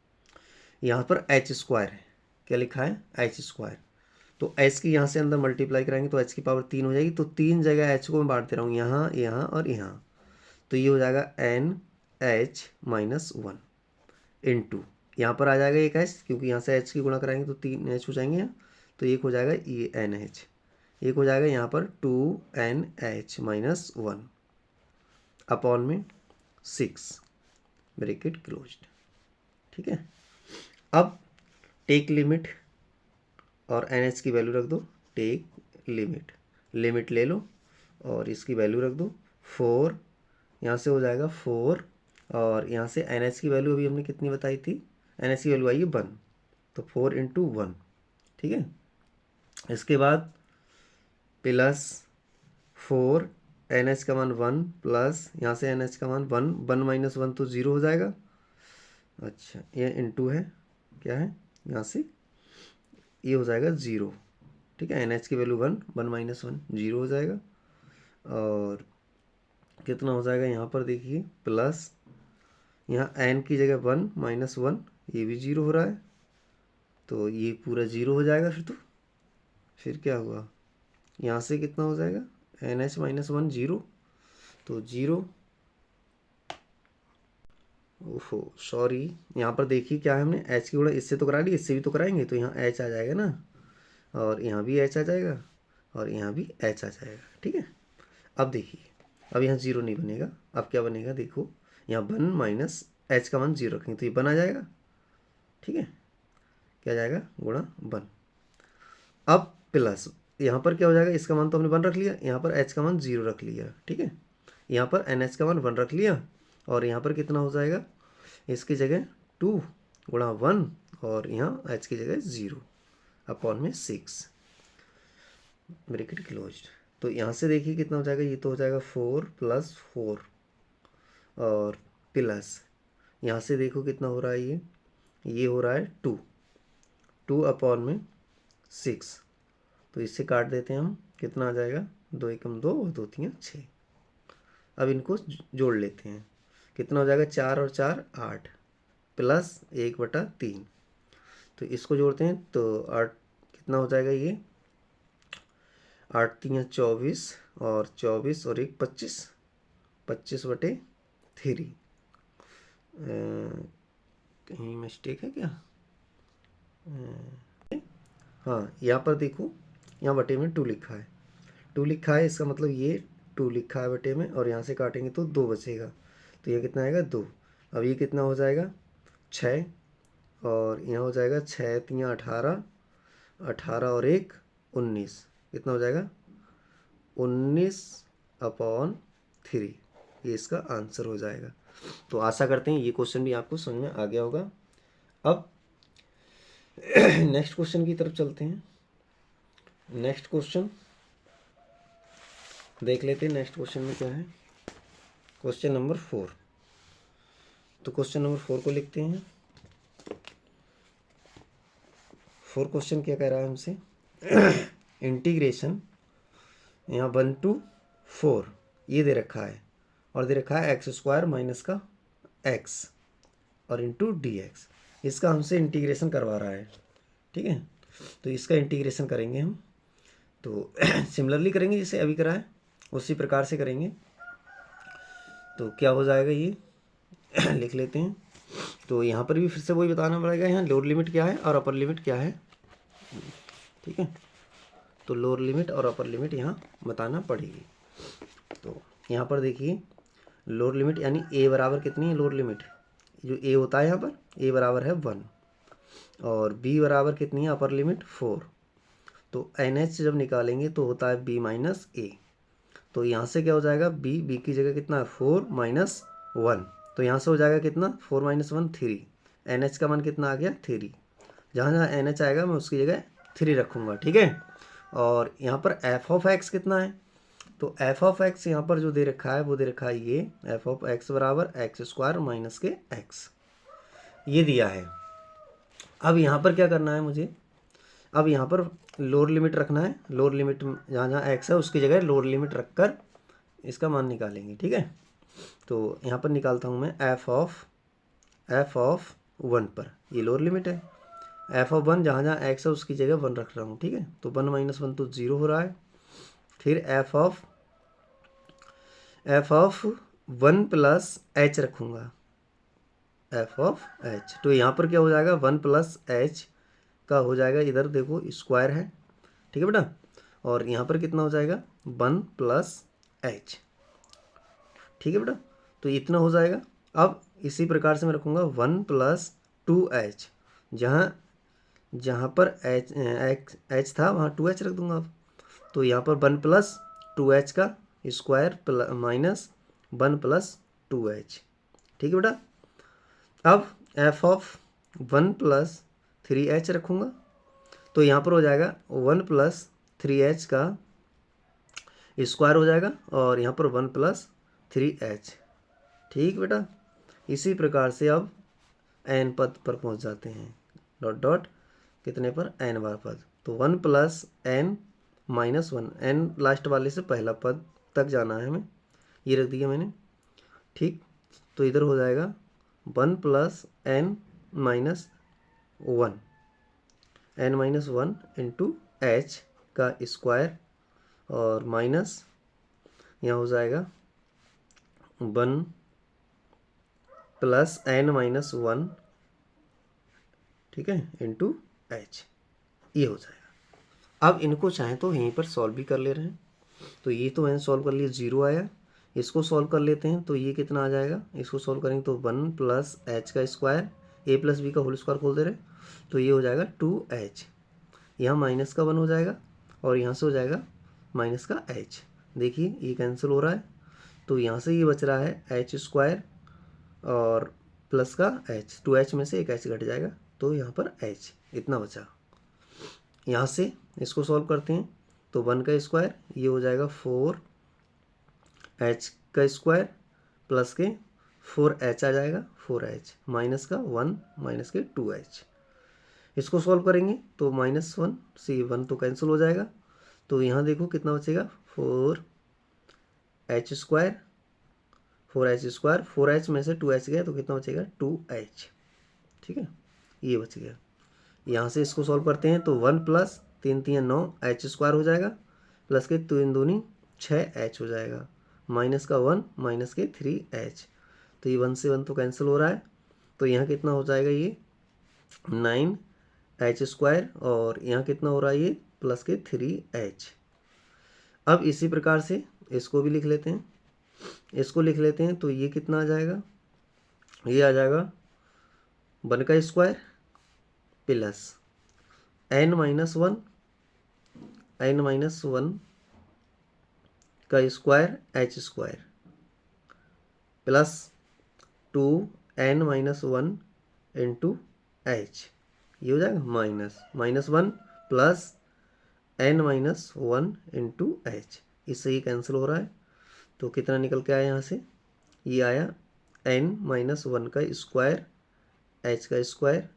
S1: यहाँ पर h² है, क्या लिखा है, h², तो h की यहाँ से अंदर मल्टीप्लाई कराएंगे तो h की पावर 3 हो जाएगी, तो 3 जगह h को मैं बांट दे रहा हूँ, यहाँ, यहाँ और यहाँ, तो ये हो जाएगा NH-1 इंटू, यहाँ पर आ जाएगा एक h, क्योंकि यहाँ से h की गुणा कराएंगे तो 3 h हो जाएंगे यहाँ, तो एक हो जाएगा ये NH, एक हो जाएगा यहाँ पर 2NH-1 अपॉन में 6 ब्रैकेट क्लोज्ड। ठीक है, अब टेक लिमिट और NH की वैल्यू रख दो, टेक लिमिट, लिमिट ले लो और इसकी वैल्यू रख दो 4, यहाँ से हो जाएगा 4, और यहाँ से NH की वैल्यू अभी हमने कितनी बताई थी, NH की वैल्यू आई है 1, तो 4 इंटू 1। ठीक है, इसके बाद प्लस 4, NH का मान 1 प्लस यहाँ से NH का मान 1, 1 - 1 तो 0 हो जाएगा। अच्छा ये इंटू है, क्या है, यहाँ से ये हो जाएगा 0। ठीक है, NH की वैल्यू 1, 1 - 1 0 हो जाएगा, और कितना हो जाएगा, यहाँ पर देखिए प्लस, यहाँ n की जगह 1 - 1, ये भी 0 हो रहा है, तो ये पूरा 0 हो जाएगा। फिर क्या हुआ, यहाँ से कितना हो जाएगा, NH - 1 0, तो 0, ओहो सॉरी, यहाँ पर देखिए क्या है, हमने h की गुणा इससे तो करा ली, इससे भी तो कराएंगे, तो यहाँ h आ जाएगा ना, और यहाँ भी h आ जाएगा, और यहाँ भी h आ जाएगा। ठीक है, अब देखिए, अब यहाँ 0 नहीं बनेगा, अब क्या बनेगा, देखो यहाँ 1 माइनस h का मान 0 रखेंगे तो ये 1 आ जाएगा। ठीक है, क्या आ जाएगा, गुणा 1, अब प्लस यहाँ पर क्या हो जाएगा, इसका मान तो हमने 1 रख लिया, यहाँ पर h का मान 0 रख लिया। ठीक है, यहाँ पर NH का मान 1 रख लिया, और यहाँ पर कितना हो जाएगा, इसकी जगह 2 गुणा 1, और यहाँ h की जगह 0 अपॉन में 6 ब्रैकेट क्लोज्ड। तो यहाँ से देखिए कितना हो जाएगा, ये तो हो जाएगा 4 + 4, और प्लस यहाँ से देखो कितना हो रहा है, ये हो रहा है 2 अपॉन में 6, तो इससे काट देते हैं हम, कितना आ जाएगा, 2 एकम 2 और 2 तियाँ 6। अब इनको जोड़ लेते हैं, कितना हो जाएगा, 4 और 4 8 प्लस 1/3, तो इसको जोड़ते हैं तो 8 कितना हो जाएगा, ये 8 तियाँ 24, और 24 और 1 25, 25/3। कहीं मिस्टेक है क्या, हाँ यहाँ पर देखो, यहाँ बटे में 2 लिखा है, 2 लिखा है, इसका मतलब ये 2 लिखा है बटे में, और यहाँ से काटेंगे तो 2 बचेगा, तो ये कितना आएगा, 2। अब ये कितना हो जाएगा, 6, और यहाँ हो जाएगा 6 तियाँ 18, 18 और 1 19, कितना हो जाएगा, 19/3, ये इसका आंसर हो जाएगा। तो आशा करते हैं ये क्वेश्चन भी आपको समझ में आ गया होगा। अब नेक्स्ट क्वेश्चन की तरफ चलते हैं। नेक्स्ट क्वेश्चन देख लेते हैं, नेक्स्ट क्वेश्चन में क्या है, क्वेश्चन नंबर 4। तो क्वेश्चन नंबर 4 को लिखते हैं। 4 क्वेश्चन क्या कह रहा है हमसे, इंटीग्रेशन, यहाँ 1 to 4 ये दे रखा है, और दे रखा है x² माइनस का x और इंटू dx। इसका हमसे इंटीग्रेशन करवा रहा है, ठीक है। तो इसका इंटीग्रेशन करेंगे हम, तो सिमिलरली करेंगे जैसे अभी करा है उसी प्रकार से करेंगे। तो क्या हो जाएगा ये लिख लेते हैं। तो यहाँ पर भी फिर से वही बताना पड़ेगा, यहाँ लोअर लिमिट क्या है और अपर लिमिट क्या है, ठीक है। तो लोअर लिमिट और अपर लिमिट यहाँ बताना पड़ेगी। तो यहाँ पर देखिए लोअर लिमिट यानी ए बराबर कितनी है, लोअर लिमिट जो ए होता है यहाँ पर ए बराबर है 1 और बी बराबर कितनी है अपर लिमिट 4। तो एन एच जब निकालेंगे तो होता है बी माइनस ए। तो यहाँ से क्या हो जाएगा बी की जगह कितना है 4 माइनस 1। तो यहाँ से हो जाएगा कितना 4 माइनस 1 3। एन एच का मान कितना आ गया 3। जहाँ जहाँ एन एच आएगा मैं उसकी जगह 3 रखूँगा, ठीक है। और यहाँ पर एफ ऑफ एक्स कितना है, तो एफ ऑफ एक्स यहाँ पर जो दे रखा है वो दे रखा है ये एफ ऑफ एक्स बराबर एक्स स्क्वायर माइनस के एक्स, ये दिया है। अब यहाँ पर क्या करना है मुझे, अब यहाँ पर लोअर लिमिट रखना है। लोअर लिमिट जहाँ जहाँ एक्स है उसकी जगह लोअर लिमिट रखकर इसका मान निकालेंगे, ठीक है। तो यहाँ पर निकालता हूँ मैं एफ ऑफ 1 पर, ये लोअर लिमिट है। एफ ऑफ 1 जहाँ जहाँ एक्स है उसकी जगह 1 रख रहा हूँ, ठीक है। तो 1 माइनस 1 तो 0 हो रहा है। फिर एफ ऑफ 1 प्लस एच रखूँगा, एफ ऑफ एच। तो यहाँ पर क्या हो जाएगा 1 प्लस एच का हो जाएगा, इधर देखो स्क्वायर है, ठीक है बेटा। और यहाँ पर कितना हो जाएगा 1 प्लस एच, ठीक है बेटा। तो इतना हो जाएगा। अब इसी प्रकार से मैं रखूँगा 1 प्लस 2h, जहाँ पर एच था वहाँ 2h रख दूँगा। अब तो यहाँ पर 1 प्लस 2h का स्क्वायर माइनस 1 प्लस 2h, ठीक है बेटा। अब एफ ऑफ 1 प्लस 3h रखूँगा। तो यहाँ पर हो जाएगा 1 प्लस 3h का स्क्वायर हो जाएगा और यहाँ पर 1 प्लस 3h, ठीक बेटा। इसी प्रकार से अब n पद पर पहुँच जाते हैं, डॉट डॉट कितने पर n बार पद। तो 1 plus n minus 1, n last वाले से पहला पद तक जाना है हमें, ये रख दिया मैंने, ठीक। तो इधर हो जाएगा 1 plus n minus 1, n minus 1 into H का स्क्वायर और माइनस यहाँ हो जाएगा 1 प्लस n माइनस 1, ठीक है, इंटू एच, ये हो जाएगा। अब इनको चाहें तो यहीं पर सॉल्व भी कर ले रहे हैं। तो ये तो मैंने सॉल्व कर लिया, 0 आया। इसको सॉल्व कर लेते हैं तो ये कितना आ जाएगा, इसको सॉल्व करेंगे तो 1 प्लस एच का स्क्वायर ए प्लस बी का होल स्क्वायर खोल दे रहे, तो ये हो जाएगा 2h। यहाँ माइनस का 1 हो जाएगा और यहाँ से हो जाएगा माइनस का h। देखिए ये कैंसिल हो रहा है, तो यहाँ से ये बच रहा है एच स्क्वायर और प्लस का h, 2h में से एक h घट जाएगा, तो यहाँ पर h इतना बचा। यहाँ से इसको सॉल्व करते हैं तो 1 का स्क्वायर ये हो जाएगा 4h का स्क्वायर प्लस के 4h आ जाएगा, 4h माइनस का 1 माइनस के 2h। इसको सॉल्व करेंगे तो माइनस 1 से 1 तो कैंसिल हो जाएगा। तो यहाँ देखो कितना बचेगा 4h स्क्वायर, 4h में से 2h गया तो कितना बचेगा 2h, ठीक है, ये बच गया। यहाँ से इसको सॉल्व करते हैं तो 1 प्लस 3 3 9 h स्क्वायर हो जाएगा प्लस के 3 दूनी 6h हो जाएगा, माइनस का 1 माइनस के 3h। तो ये 1 से 1 तो कैंसिल हो रहा है, तो यहाँ कितना हो जाएगा ये 9h स्क्वायर और यहाँ कितना हो रहा है ये प्लस के 3h। अब इसी प्रकार से इसको भी लिख लेते हैं, इसको लिख लेते हैं तो ये कितना आ जाएगा, ये आ जाएगा 1 का स्क्वायर प्लस n माइनस 1 का square h square plus 2n minus 1 into h, ये हो जाएगा minus 1 plus n minus 1 into h। इससे ही कैंसिल हो रहा है, तो कितना निकल के आया यहाँ से, ये आया n माइनस 1 का स्क्वायर h का स्क्वायर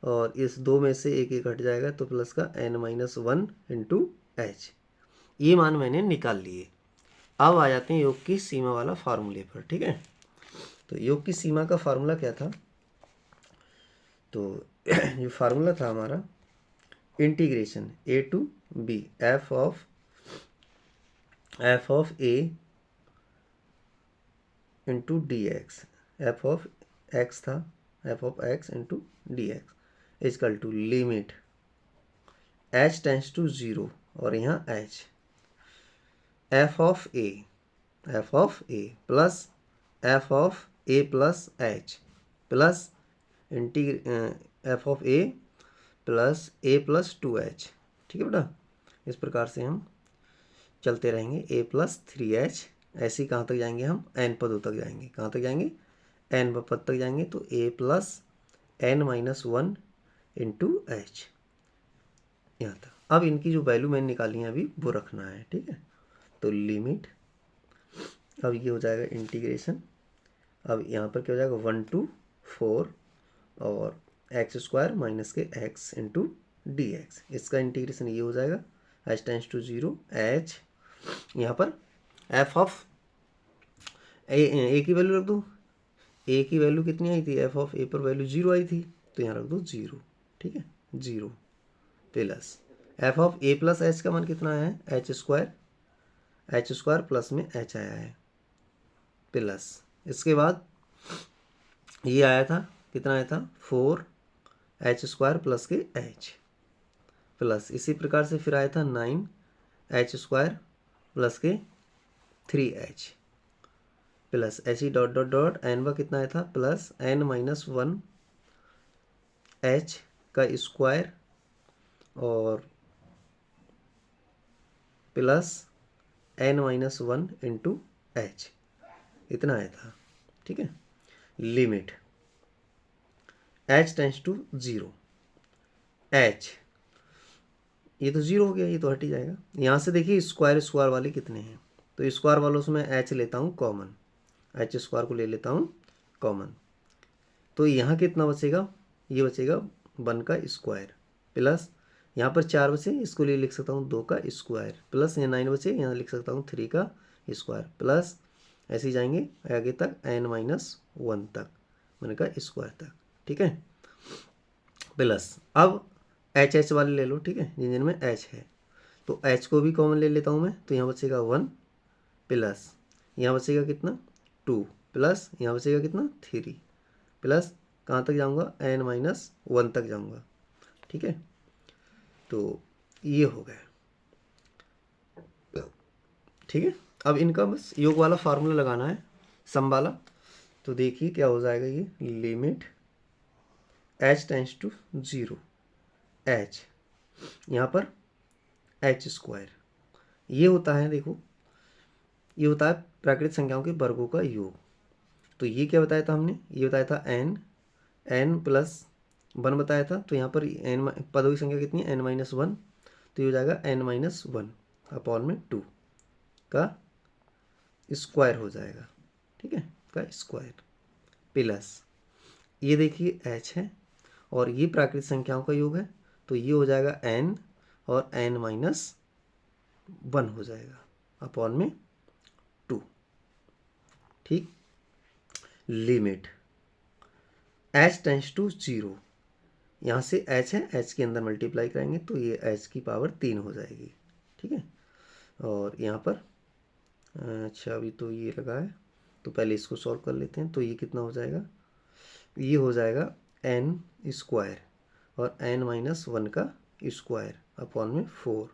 S1: और इस 2 में से एक एक हट जाएगा तो प्लस का n माइनस 1 इंटू एच। ये मान मैंने निकाल लिए। अब आ जाते हैं योग की सीमा वाला फार्मूले पर, ठीक है। तो योग की सीमा का फार्मूला क्या था, तो ये फार्मूला था हमारा integration a to b f of a into d x, f of x था, f of x into d x is equal to limit h tends to 0 और यहाँ h f of A plus F of A plus H plus F of A plus a plus 2h। ठीक है बेटा, इस प्रकार से हम चलते रहेंगे a प्लस 3h। ऐसे ही कहाँ तक जाएंगे हम, n पदों तक जाएंगे। कहाँ तक जाएंगे, n पद तक जाएंगे। तो a plus n minus 1 into H यहाँ तक। अब इनकी जो वैल्यू मैंने निकाली है अभी वो रखना है। ठीक है, तो लिमिट, अब ये हो जाएगा इंटीग्रेशन। अब यहाँ पर क्या हो जाएगा 1 to 4 और एक्स स्क्वायर माइनस के एक्स इंटू डी एक्स, इसका इंटीग्रेशन ये हो जाएगा h टेंस टू 0 h। यहाँ पर एफ ऑफ ए की वैल्यू रख दो। ए की वैल्यू कितनी आई थी, एफ ऑफ ए पर वैल्यू 0 आई थी, तो यहाँ रख दो 0। ठीक है, 0 plus F of A plus h का मान कितना आया है, एच स्क्वायर प्लस में एच आया है प्लस, इसके बाद ये आया था, कितना आया था 4 एच स्क्वायर प्लस के एच प्लस, इसी प्रकार से फिर आया था 9 एच स्क्वायर प्लस के 3h प्लस ऐसी डॉट डॉट डॉट एन का कितना आया था प्लस n माइनस 1 h का स्क्वायर और plus n minus 1 into H, इतना आया था। ठीक है, limit h tends to 0 h, ये तो 0 हो गया, ये तो हट ही जाएगा। यहाँ से देखिए स्क्वायर वाले कितने हैं, तो स्क्वायर वालों से मैं h लेता हूँ कॉमन, एच स्क्वायर को ले लेता हूँ कॉमन, तो यहाँ कितना बचेगा, ये बचेगा 1 का स्क्वायर प्लस यहाँ पर 4 बचे, इसको ले लिख सकता हूँ 2 का स्क्वायर प्लस यहाँ 9 बचे, यहाँ लिख सकता हूँ 3 का स्क्वायर प्लस ऐसे ही जाएंगे आगे तक n माइनस 1 तक, 1 का स्क्वायर तक। ठीक है, प्लस अब एच वाले ले लो। ठीक है, जिनमें h है तो h को भी कॉमन ले लेता हूँ मैं, तो यहाँ बचेगा 1 प्लस यहाँ बचेगा कितना 2 प्लस यहाँ बचेगा कितना 3 प्लस कहाँ तक जाऊँगा n माइनस 1 तक जाऊँगा। ठीक है, तो ये हो गया। ठीक है, अब इनका बस योग वाला फार्मूला लगाना है, सम वाला। तो देखिए क्या हो जाएगा, ये limit h tends to 0 h, यहाँ पर h स्क्वायर, ये होता है, देखो ये होता है प्राकृतिक संख्याओं के वर्गों का योग। तो ये क्या बताया था हमने, ये बताया था n प्लस 1 बताया था, तो यहाँ पर n पदों की संख्या कितनी है n माइनस 1, तो ये हो जाएगा n माइनस 1 अपॉन में 2 का स्क्वायर हो जाएगा। ठीक है, का स्क्वायर प्लस ये देखिए h है और ये प्राकृतिक संख्याओं का योग है, तो ये हो जाएगा n और n माइनस 1 हो जाएगा अपॉन में 2। ठीक, लिमिट h टेंस टू 0, यहाँ से h है, h के अंदर मल्टीप्लाई करेंगे तो ये h की पावर 3 हो जाएगी। ठीक है, और यहाँ पर अच्छा अभी तो ये लगा है, तो पहले इसको सॉल्व कर लेते हैं। तो ये कितना हो जाएगा, ये हो जाएगा n स्क्वायर और n माइनस 1 का स्क्वायर अपॉन में 4।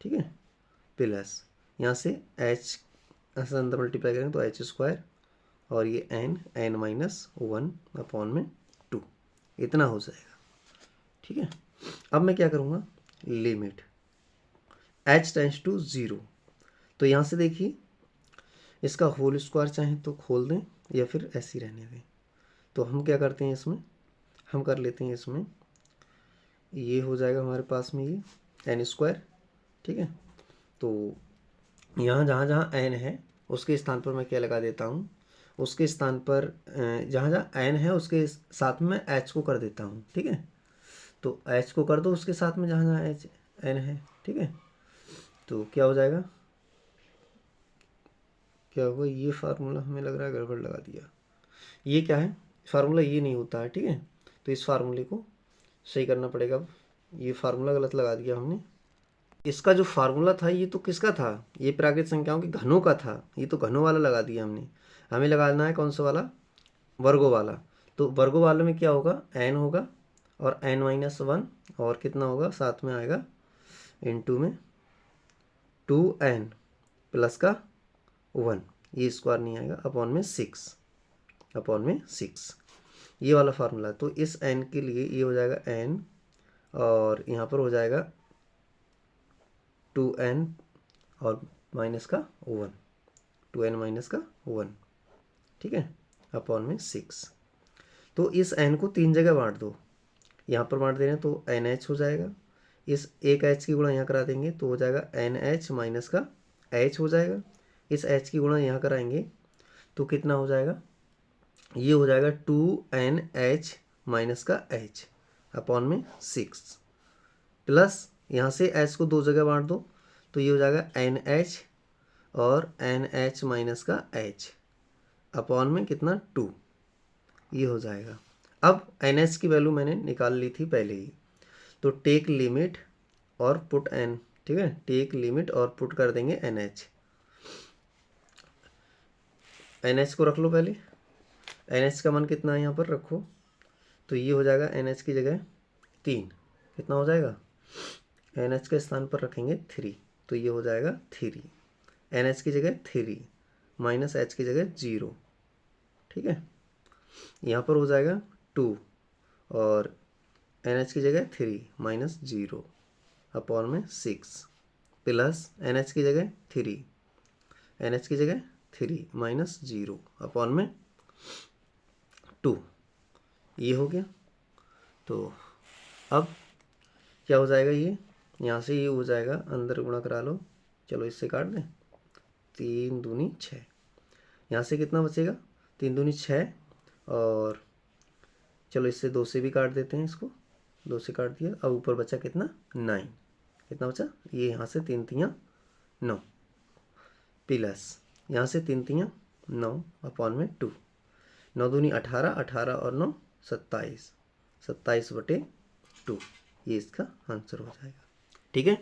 S1: ठीक है, प्लस यहाँ से h अंदर मल्टीप्लाई करेंगे तो h स्क्वायर और ये n माइनस 1 अपॉन में 2, इतना हो जाएगा। ठीक है, अब मैं क्या करूँगा, लिमिट h टेंस टू 0, तो यहाँ से देखिए इसका होल स्क्वायर चाहे तो खोल दें या फिर ऐसे ही रहने दें। तो हम क्या करते हैं, इसमें हम कर लेते हैं, इसमें ये हो जाएगा हमारे पास में ये n स्क्वायर। ठीक है, तो यहाँ जहाँ जहाँ n है उसके स्थान पर मैं क्या लगा देता हूँ, उसके स्थान पर जहाँ जहाँ n है उसके साथ में h को कर देता हूँ। ठीक है, तो h को कर दो उसके साथ में जहाँ जहाँ n है। ठीक है, तो क्या हो जाएगा, क्या होगा, ये फार्मूला हमें लग रहा है गड़बड़ लगा दिया। ये क्या है, फार्मूला ये नहीं होता है। ठीक है, तो इस फार्मूले को सही करना पड़ेगा। अब ये फार्मूला गलत लगा दिया हमने। इसका जो फार्मूला था ये तो किसका था, ये प्राकृतिक संख्याओं के घनों का था, ये तो घनों वाला लगा दिया हमने। हमें लगाना है कौन सा वाला, वर्गों वाला। तो वर्गों वाले में क्या होगा, n होगा और n-1 और कितना होगा साथ में आएगा इनटू में 2n प्लस का 1, ये स्क्वायर नहीं आएगा, अपॉन में 6 ये वाला फार्मूला। तो इस n के लिए ये हो जाएगा n और यहाँ पर हो जाएगा 2n और माइनस का 1, 2n माइनस का 1, ठीक है, अपॉन में 6। तो इस n को 3 जगह बांट दो, यहाँ पर बांट दे रहे हैं तो NH हो जाएगा, इस एक h की गुणा यहाँ करा देंगे तो हो जाएगा NH माइनस का h हो जाएगा, इस h की गुणा यहाँ कराएंगे तो कितना हो जाएगा, ये हो जाएगा 2NH माइनस का h अपॉन में 6 प्लस यहाँ से h को 2 जगह बांट दो तो ये हो जाएगा NH और NH माइनस का h अपॉन में कितना 2, ये हो जाएगा। अब NH की वैल्यू मैंने निकाल ली थी पहले ही, तो टेक लिमिट और पुट n, ठीक है, टेक लिमिट और पुट कर देंगे NH को रख लो पहले, NH का मान कितना है यहाँ पर रखो, तो ये हो जाएगा NH की जगह 3, कितना हो जाएगा, NH के स्थान पर रखेंगे 3 तो ये हो जाएगा 3, NH की जगह 3 माइनस H की जगह 0, ठीक है, यहाँ पर हो जाएगा 2 और NH की जगह 3 माइनस 0 अपॉन में 6 प्लस NH की जगह 3, NH की जगह 3 माइनस 0 अपॉन में 2, ये हो गया। तो अब क्या हो जाएगा, ये यहाँ से ये हो जाएगा, अंदर गुणा करा लो, चलो इससे काट दें, 3 दूनी 6, यहाँ से कितना बचेगा 3 दूनी 6 और चलो इससे 2 से भी काट देते हैं, इसको 2 से काट दिया, अब ऊपर बचा कितना 9, कितना बचा, ये यहाँ से 3 तियाँ 9 प्लस यहाँ से 3 तियाँ 9 अपॉन में 2, 9 दूनी 18, 18 और 9 27, 27/2, ये इसका आंसर हो जाएगा, ठीक है।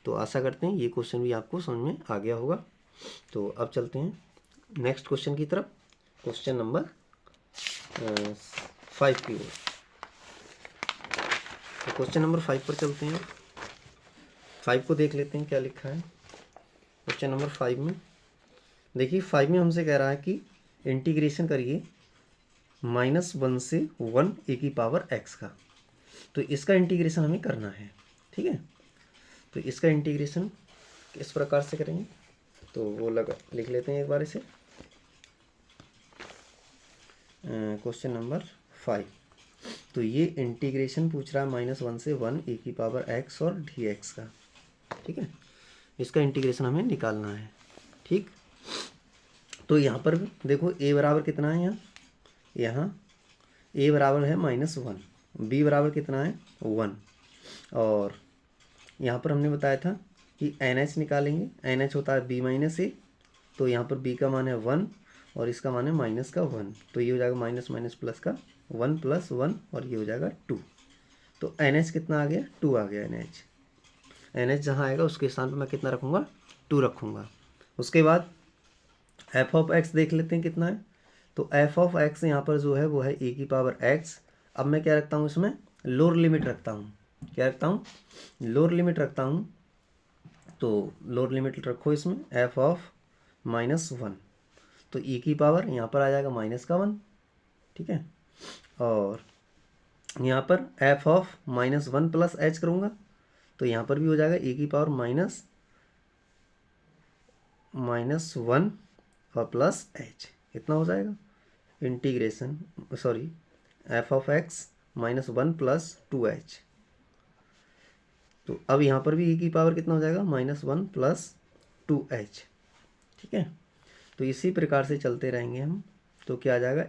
S1: तो आशा करते हैं ये क्वेश्चन भी आपको समझ में आ गया होगा। तो अब चलते हैं नेक्स्ट क्वेश्चन की तरफ, क्वेश्चन नंबर 5 की ओर। तो क्वेश्चन नंबर 5 पर चलते हैं, 5 को देख लेते हैं क्या लिखा है क्वेश्चन नंबर 5 में। देखिए 5 में हमसे कह रहा है कि इंटीग्रेशन करिए -1 से 1 e⁻x का, तो इसका इंटीग्रेशन हमें करना है, ठीक है। तो इसका इंटीग्रेशन किस प्रकार से करेंगे, तो वो लिख लेते हैं एक बार इसे, क्वेश्चन नंबर 5। तो ये इंटीग्रेशन पूछ रहा है -1 से 1 e⁻x और dx का, ठीक है, इसका इंटीग्रेशन हमें निकालना है, ठीक। तो यहाँ पर देखो a बराबर कितना है, यहाँ a बराबर है -1, b बराबर कितना है 1, और यहाँ पर हमने बताया था कि NH निकालेंगे, NH होता है b माइनस a, तो यहाँ पर b का मान है 1 और इसका मान है माइनस का 1, तो ये हो जाएगा माइनस माइनस प्लस का 1 + 1 और ये हो जाएगा 2। तो NH कितना आ गया, 2 आ गया NH जहाँ आएगा उसके स्थान पर मैं कितना रखूँगा, 2 रखूँगा। उसके बाद f(x) देख लेते हैं कितना है, तो f(x) यहाँ पर जो है वो है e⁻x। अब मैं क्या रखता हूँ, इसमें लोअर लिमिट रखता हूँ, क्या रखता हूँ, लोअर लिमिट रखता हूँ। तो लोअर लिमिट रखो इसमें f(-1), तो e की पावर यहाँ पर आ जाएगा -1, ठीक है, और यहाँ पर f(-1) + h करूँगा तो यहाँ पर भी हो जाएगा e की पावर -1 और प्लस h, कितना हो जाएगा इंटीग्रेशन f(x) -1 + 2h। तो अब यहाँ पर भी e की पावर कितना हो जाएगा, -1 + 2h, ठीक है। तो इसी प्रकार से चलते रहेंगे हम, तो क्या आ जाएगा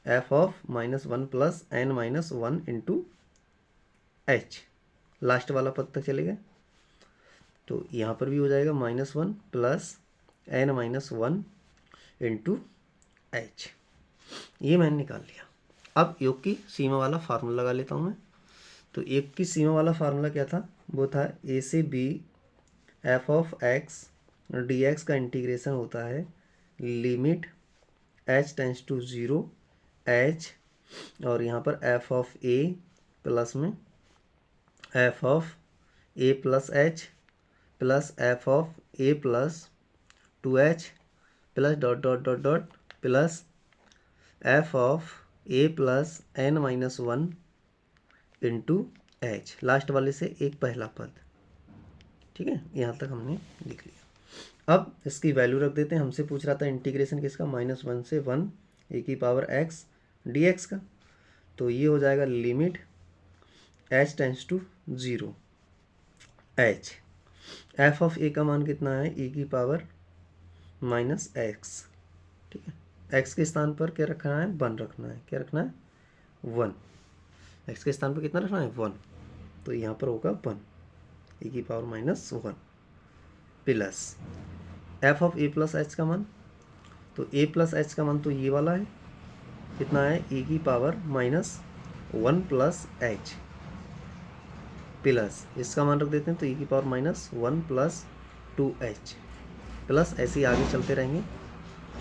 S1: f(-1 + n-1 × h), लास्ट वाला पद तक चलेगा। तो यहाँ पर भी हो जाएगा -1 + n-1 × h, ये मैंने निकाल लिया। अब योग की सीमा वाला फार्मूला लगा लेता हूँ मैं। तो योग की सीमा वाला फार्मूला क्या था, वो था ए से B F of x D x का इंटीग्रेशन होता है limit H tends to zero H, और यहाँ पर एफ ऑफ ए प्लस में F of A plus H plus F of A plus 2h plus dot dot dot dot plus F of A plus N minus one into H, last वाले से एक पहला पद। ठीक है, यहाँ तक हमने लिख लिया। अब इसकी वैल्यू रख देते हैं। हमसे पूछ रहा था इंटीग्रेशन किसका, -1 से 1 ए की पावर एक्स डी एक्स का। तो ये हो जाएगा limit H tends to zero h, f of a का मान कितना है, e की पावर माइनस एक्स। ठीक है, एक्स के स्थान पर क्या रखना है, 1 रखना है। क्या रखना है, 1। एक्स के स्थान पर कितना रखना है, 1। तो यहाँ पर होगा 1 e की power minus 1 plus F of A plus h का मान। तो ए प्लस एच का मान तो ये वाला है, कितना है, e की power minus 1 plus H plus इसका मान रख देते हैं तो e की power minus 1 plus 2h plus ऐसे ही आगे चलते रहेंगे।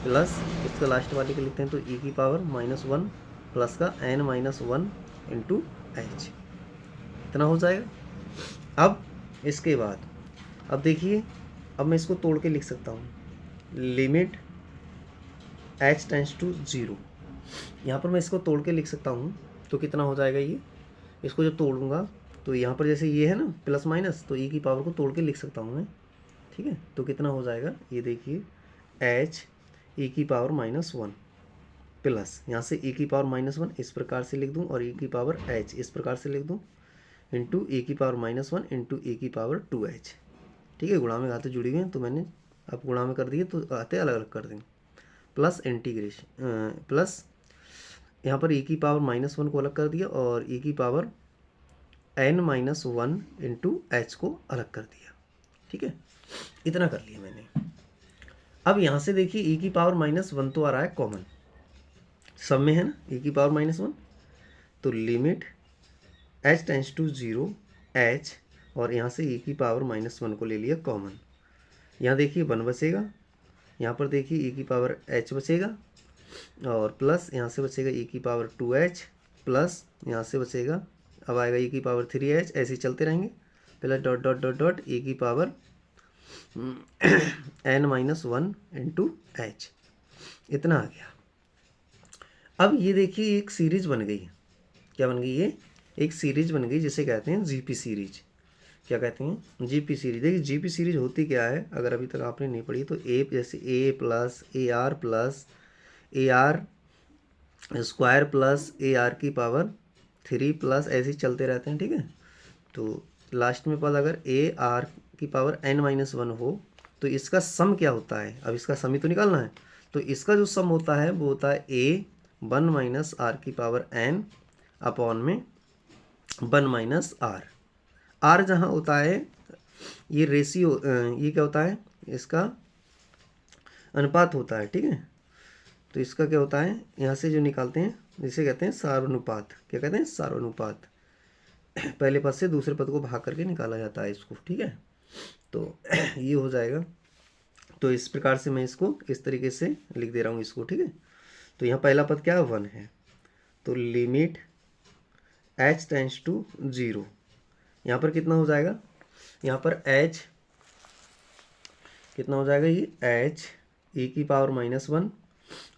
S1: प्लस इसका लास्ट वाले के लिखते हैं तो e की पावर -1 प्लस का n माइनस 1 इंटू एच, इतना हो जाएगा। अब इसके बाद अब देखिए, अब मैं इसको तोड़ के लिख सकता हूँ limit h tends to zero. यहाँ पर मैं इसको तोड़ के लिख सकता हूँ तो कितना हो जाएगा ये, इसको जब तोड़ूंगा तो यहाँ पर जैसे ये है ना प्लस माइनस, तो e की पावर को तोड़ के लिख सकता हूँ मैं। ठीक है, तो कितना हो जाएगा, ये देखिए h e की पावर -1 प्लस यहाँ से e की पावर -1 इस प्रकार से लिख दूँ और e की पावर h इस प्रकार से लिख दूँ इंटू e की पावर -1 इंटू e की पावर 2h। ठीक है, गुणा में घाते जुड़ी हुई हैं तो मैंने अब गुणा में कर दिए तो घाते अलग अलग कर देंगे। प्लस इंटीग्रेशन प्लस यहाँ पर e की पावर -1 को अलग कर दिया और e की power n minus 1 into H को अलग कर दिया। ठीक है, इतना कर लिया मैंने। अब यहाँ से देखिए e की पावर -1 तो आ रहा है कॉमन, सब में है ना e की पावर -1, तो limit h tends to zero h, और यहाँ से e की पावर -1 को ले लिया कॉमन। यहाँ देखिए 1 बचेगा, यहाँ पर देखिए e की पावर h बचेगा, और प्लस यहाँ से बचेगा e की पावर 2h प्लस यहाँ से बचेगा, अब आएगा e की पावर 3h, ऐसे ही चलते रहेंगे। Plus dot dot dot dot e की power n minus 1 into H, इतना आ गया। अब ये देखिए एक सीरीज बन गई। क्या बन गई, ये एक सीरीज बन गई जिसे कहते हैं जीपी सीरीज। क्या कहते हैं, जीपी सीरीज। देखिए जीपी सीरीज होती क्या है, अगर अभी तक आपने नहीं पढ़ी तो ए जैसे a plus a r square plus a r की पावर 3 प्लस ऐसे ही चलते रहते हैं। ठीक है, तो लास्ट में पद अगर ए आर की पावर n माइनस 1 हो तो इसका सम क्या होता है, अब इसका सम ही तो निकालना है। तो इसका जो सम होता है वो होता है ए 1 माइनस आर की पावर n अपॉन में 1 माइनस आर। आर जहाँ होता है ये रेशियो, ये क्या होता है, इसका अनुपात होता है। ठीक है, तो इसका क्या होता है, यहाँ से जो निकालते हैं जिसे कहते हैं सार्वनुपात। क्या कहते हैं, सार्वनुपात। पहले पद से दूसरे पद को भाग करके निकाला जाता है इसको। ठीक है, तो ये हो जाएगा। तो इस प्रकार से मैं इसको इस तरीके से लिख दे रहा हूँ इसको। ठीक है, तो यहाँ पहला पद क्या है, 1 है, तो limit h tends to zero, यहाँ पर कितना हो जाएगा, यहाँ पर h कितना हो जाएगा, ये h e की पावर -1,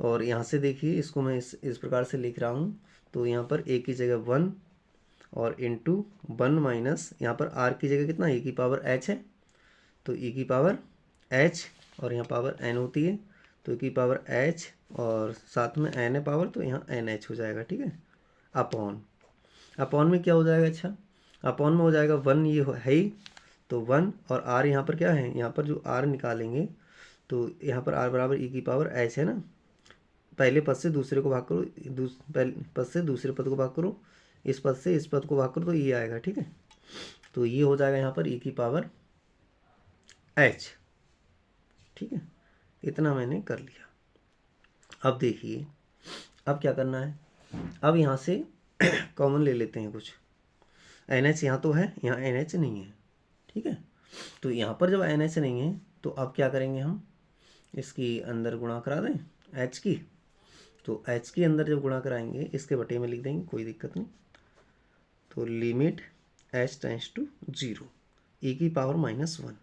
S1: और यहाँ से देखिए इसको मैं इस प्रकार से लिख रहा हूँ। तो यहाँ पर a की जगह 1 और इंटू 1 माइनस यहाँ पर r की जगह कितना, e की पावर h है, तो e की पावर h और यहाँ पावर n होती है, तो e की पावर h और साथ में n है पावर, तो यहाँ nh हो जाएगा। ठीक है, अपॉन में क्या हो जाएगा, अच्छा अपॉन में हो जाएगा 1, ये है ही, तो 1 और r यहाँ पर क्या है, यहाँ पर जो r निकालेंगे तो यहाँ पर r बराबर e की पावर h है ना, पहले पद से दूसरे को भाग करो, पहले पद से दूसरे पद को भाग करो, इस पद से इस पद को भाग करो तो ये आएगा। ठीक है, तो ये हो जाएगा यहाँ पर e की पावर h। ठीक है, इतना मैंने कर लिया। अब देखिए अब क्या करना है, अब यहाँ से कॉमन ले लेते हैं कुछ। NH यहाँ तो है, यहाँ NH नहीं है, ठीक है। तो यहाँ पर जब NH नहीं है तो अब क्या करेंगे, हम इसकी अंदर गुणा करा दें H की। तो H की अंदर जब गुणा कराएंगे इसके बटे में लिख देंगे, कोई दिक्कत नहीं। तो limit H tends to 0 e की पावर -1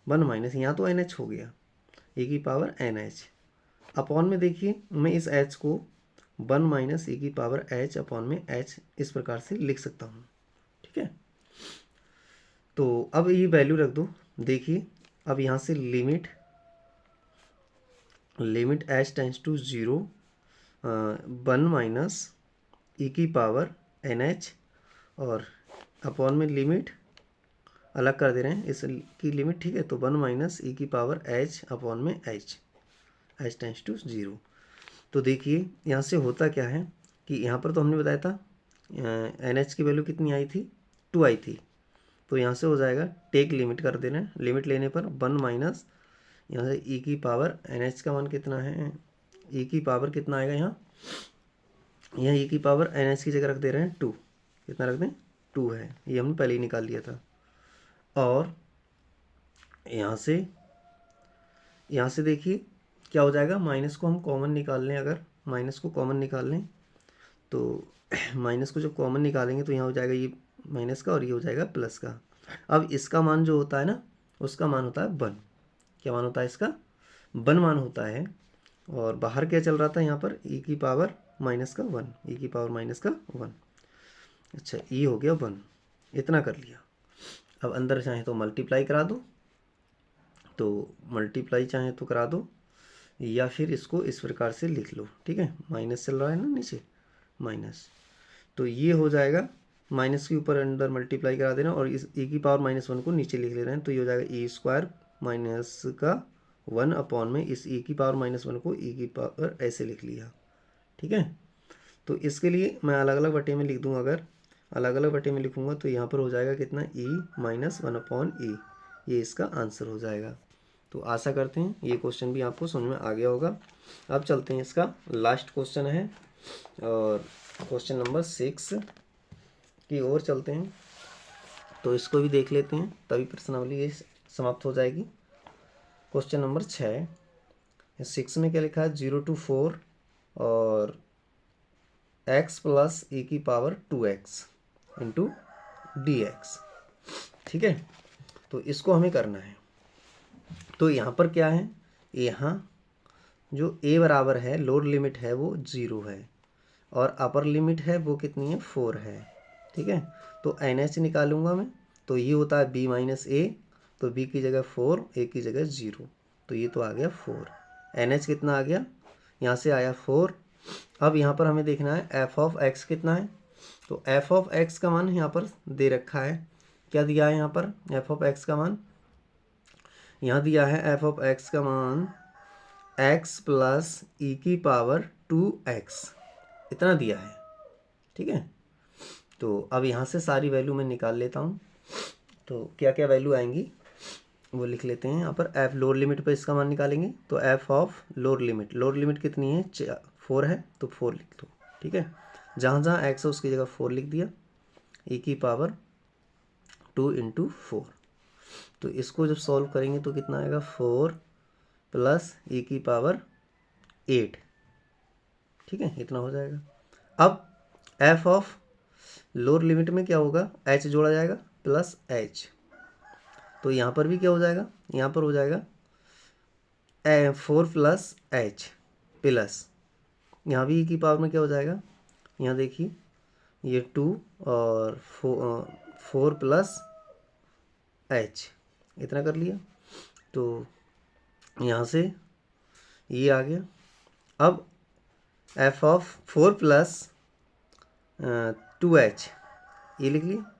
S1: 1 माइनस, यहाँ तो NH हो गया, e की पावर NH अपॉन में देखिए मैं इस H को 1 माइनस e की पावर H अपॉन में H इस प्रकार से लिख सकता हूँ, ठीक है। तो अब ये वैल्यू रख दो, देखिए अब यहाँ से limit H tends to 0 1 minus e की पावर NH और अपॉन में लिमिट अलग कर दे रहे हैं इसकी लिमिट, ठीक है। तो 1 माइनस e की पावर H अपॉन में H टेंड्स टू 0। तो देखिए यहाँ से होता क्या है कि यहाँ पर तो हमने बताया था NH की वैल्यू कितनी आई थी, 2 आई थी। तो यहाँ से हो जाएगा, टेक लिमिट कर दे रहे हैं, लिमिट लेने पर 1 माइनस यहाँ से e की पावर NH का मान कितना है, e की पावर कितना आएगा यहाँ e की पावर NH की जगह रख दे रहे हैं 2, कितना रख दें 2 है, ये हमने पहले ही निकाल लिया था। और यहाँ से देखिए क्या हो जाएगा, माइनस को हम कॉमन निकाल लें, अगर माइनस को कॉमन निकाल लें तो माइनस को जब कॉमन निकालेंगे तो यहाँ हो जाएगा ये माइनस का और ये हो जाएगा प्लस का। अब इसका मान जो होता है ना, उसका मान होता है 1। क्या मान होता है इसका, 1 मान होता है। और बाहर क्या चल रहा था यहाँ पर, e की पावर माइनस का 1, e की पावर माइनस का 1। अच्छा e हो गया 1, इतना कर लिया। अब अंदर चाहे तो मल्टीप्लाई करा दो, तो मल्टीप्लाई चाहे तो करा दो, या फिर इसको इस प्रकार से लिख लो, ठीक है। माइनस चल रहा है ना नीचे, माइनस, तो ये हो जाएगा, माइनस के ऊपर अंदर मल्टीप्लाई करा देना और इस e की पावर -1 को नीचे लिख ले रहे हैं। तो ये हो जाएगा e स्क्वायर माइनस का 1 अपॉन में इस e की पावर -1 को e की पावर ऐसे लिख लिया, ठीक है। तो इसके लिए मैं अलग अलग बटे में लिख दूँ, अगर अलग अलग बटे में लिखूँगा तो यहाँ पर हो जाएगा कितना, e -1 अपॉन e, ये इसका आंसर हो जाएगा। तो आशा करते हैं ये क्वेश्चन भी आपको समझ में आ गया होगा। अब चलते हैं, इसका लास्ट क्वेश्चन है और क्वेश्चन नंबर 6 की ओर चलते हैं। तो इसको भी देख लेते हैं, तभी प्रश्नावली ये समाप्त हो जाएगी। क्वेश्चन नंबर 6 में क्या लिखा है, 0 to 4 और x प्लस e की पावर 2x इंटू dx, ठीक है। तो इसको हमें करना है। तो यहाँ पर क्या है, यहाँ जो a बराबर है, लोअर लिमिट है वो 0 है और अपर लिमिट है वो कितनी है, 4 है, ठीक है। तो NH निकालूंगा मैं, तो ये होता है b माइनस a, तो b की जगह 4, a की जगह 0, तो ये तो आ गया 4। NH कितना आ गया, यहाँ से आया 4। अब यहाँ पर हमें देखना है f ऑफ x कितना है, तो f ऑफ x का मान यहाँ पर दे रखा है, क्या दिया है यहाँ पर, f ऑफ x का मान यहाँ दिया है, f ऑफ x का मान x प्लस e की पावर 2x, इतना दिया है, ठीक है। तो अब यहाँ से सारी वैल्यू मैं निकाल लेता हूँ। तो क्या क्या वैल्यू आएंगी वो लिख लेते हैं। यहाँ पर f लोअर लिमिट पर इसका मान निकालेंगे, तो f ऑफ लोअर लिमिट कितनी है, 4 है, तो 4 लिख दो, ठीक है। जहाँ जहाँ x है उसकी जगह 4 लिख दिया, e की पावर 2 इंटू 4। तो इसको जब सॉल्व करेंगे तो कितना आएगा, 4 प्लस e की पावर 8, ठीक है, इतना हो जाएगा। अब f ऑफ लोअर लिमिट में क्या होगा, h जोड़ा जाएगा प्लस h, तो यहाँ पर भी क्या हो जाएगा, यहाँ पर हो जाएगा 4 प्लस h प्लस, यहाँ भी e की पावर में क्या हो जाएगा, यहाँ देखिए ये 2 और 4 प्लस h, इतना कर लिया। तो यहाँ से ये आ गया। अब f ऑफ 4 प्लस 2h ये लिख लिया।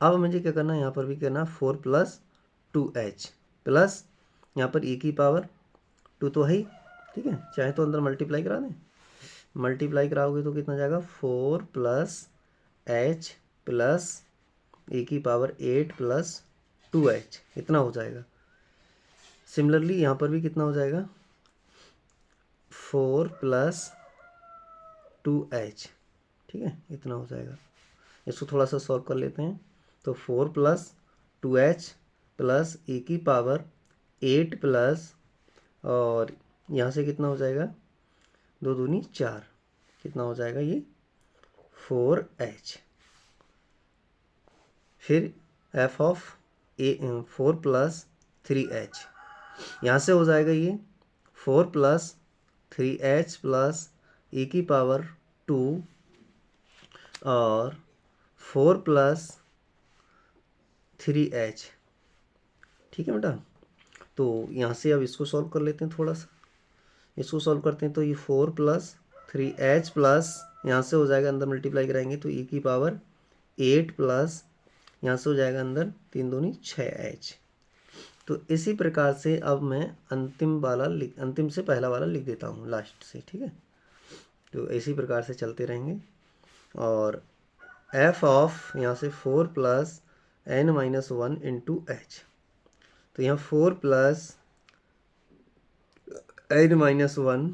S1: अब मुझे क्या करना है, यहाँ पर भी करना 4 प्लस 2h प्लस यहाँ पर e की पावर 2 तो है ही, ठीक है, चाहे तो अंदर मल्टीप्लाई करा दें, मल्टीप्लाई कराओगे तो कितना जाएगा, 4 प्लस h प्लस e की पावर 8 प्लस 2h, इतना हो जाएगा। सिमिलरली यहाँ पर भी कितना हो जाएगा, 4 प्लस 2h ठीक है, इतना हो जाएगा। इसको थोड़ा सा सॉल्व कर लेते हैं। तो 4 + 2h प्लस e की पावर 8 प्लस, और यहाँ से कितना हो जाएगा, 2 दूनी 4, कितना हो जाएगा ये 4h। फिर f ऑफ 4 + 3h, यहाँ से हो जाएगा ये 4 + 3h प्लस e की पावर 2 और 4 + 3h। ठीक है बेटा, तो यहाँ से अब इसको सॉल्व कर लेते हैं। थोड़ा सा इसको सॉल्व करते हैं तो ये 4 + 3h प्लस, यहाँ से हो जाएगा अंदर मल्टीप्लाई कराएंगे तो e की पावर 8 प्लस, यहाँ से हो जाएगा अंदर 3 दूनी 6h। तो इसी प्रकार से अब मैं अंतिम से पहला वाला लिख देता हूँ लास्ट से। ठीक है, तो इसी प्रकार से चलते रहेंगे। और f ऑफ यहाँ से 4 + n-1 इंटू h, तो यहाँ 4 + n-1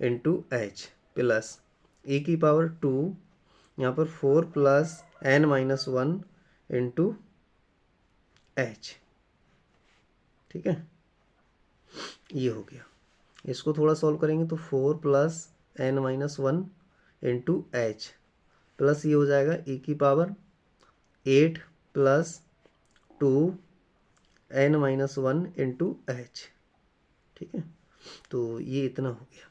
S1: into h plus e की पावर 2, यहाँ पर 4 + n-1 इंटू h। ठीक है, ये हो गया। इसको थोड़ा सॉल्व करेंगे तो 4 + n-1 इंटू h प्लस ये हो जाएगा e की पावर 8 + 2 n-1 इंटू h। ठीक है, तो ये इतना हो गया।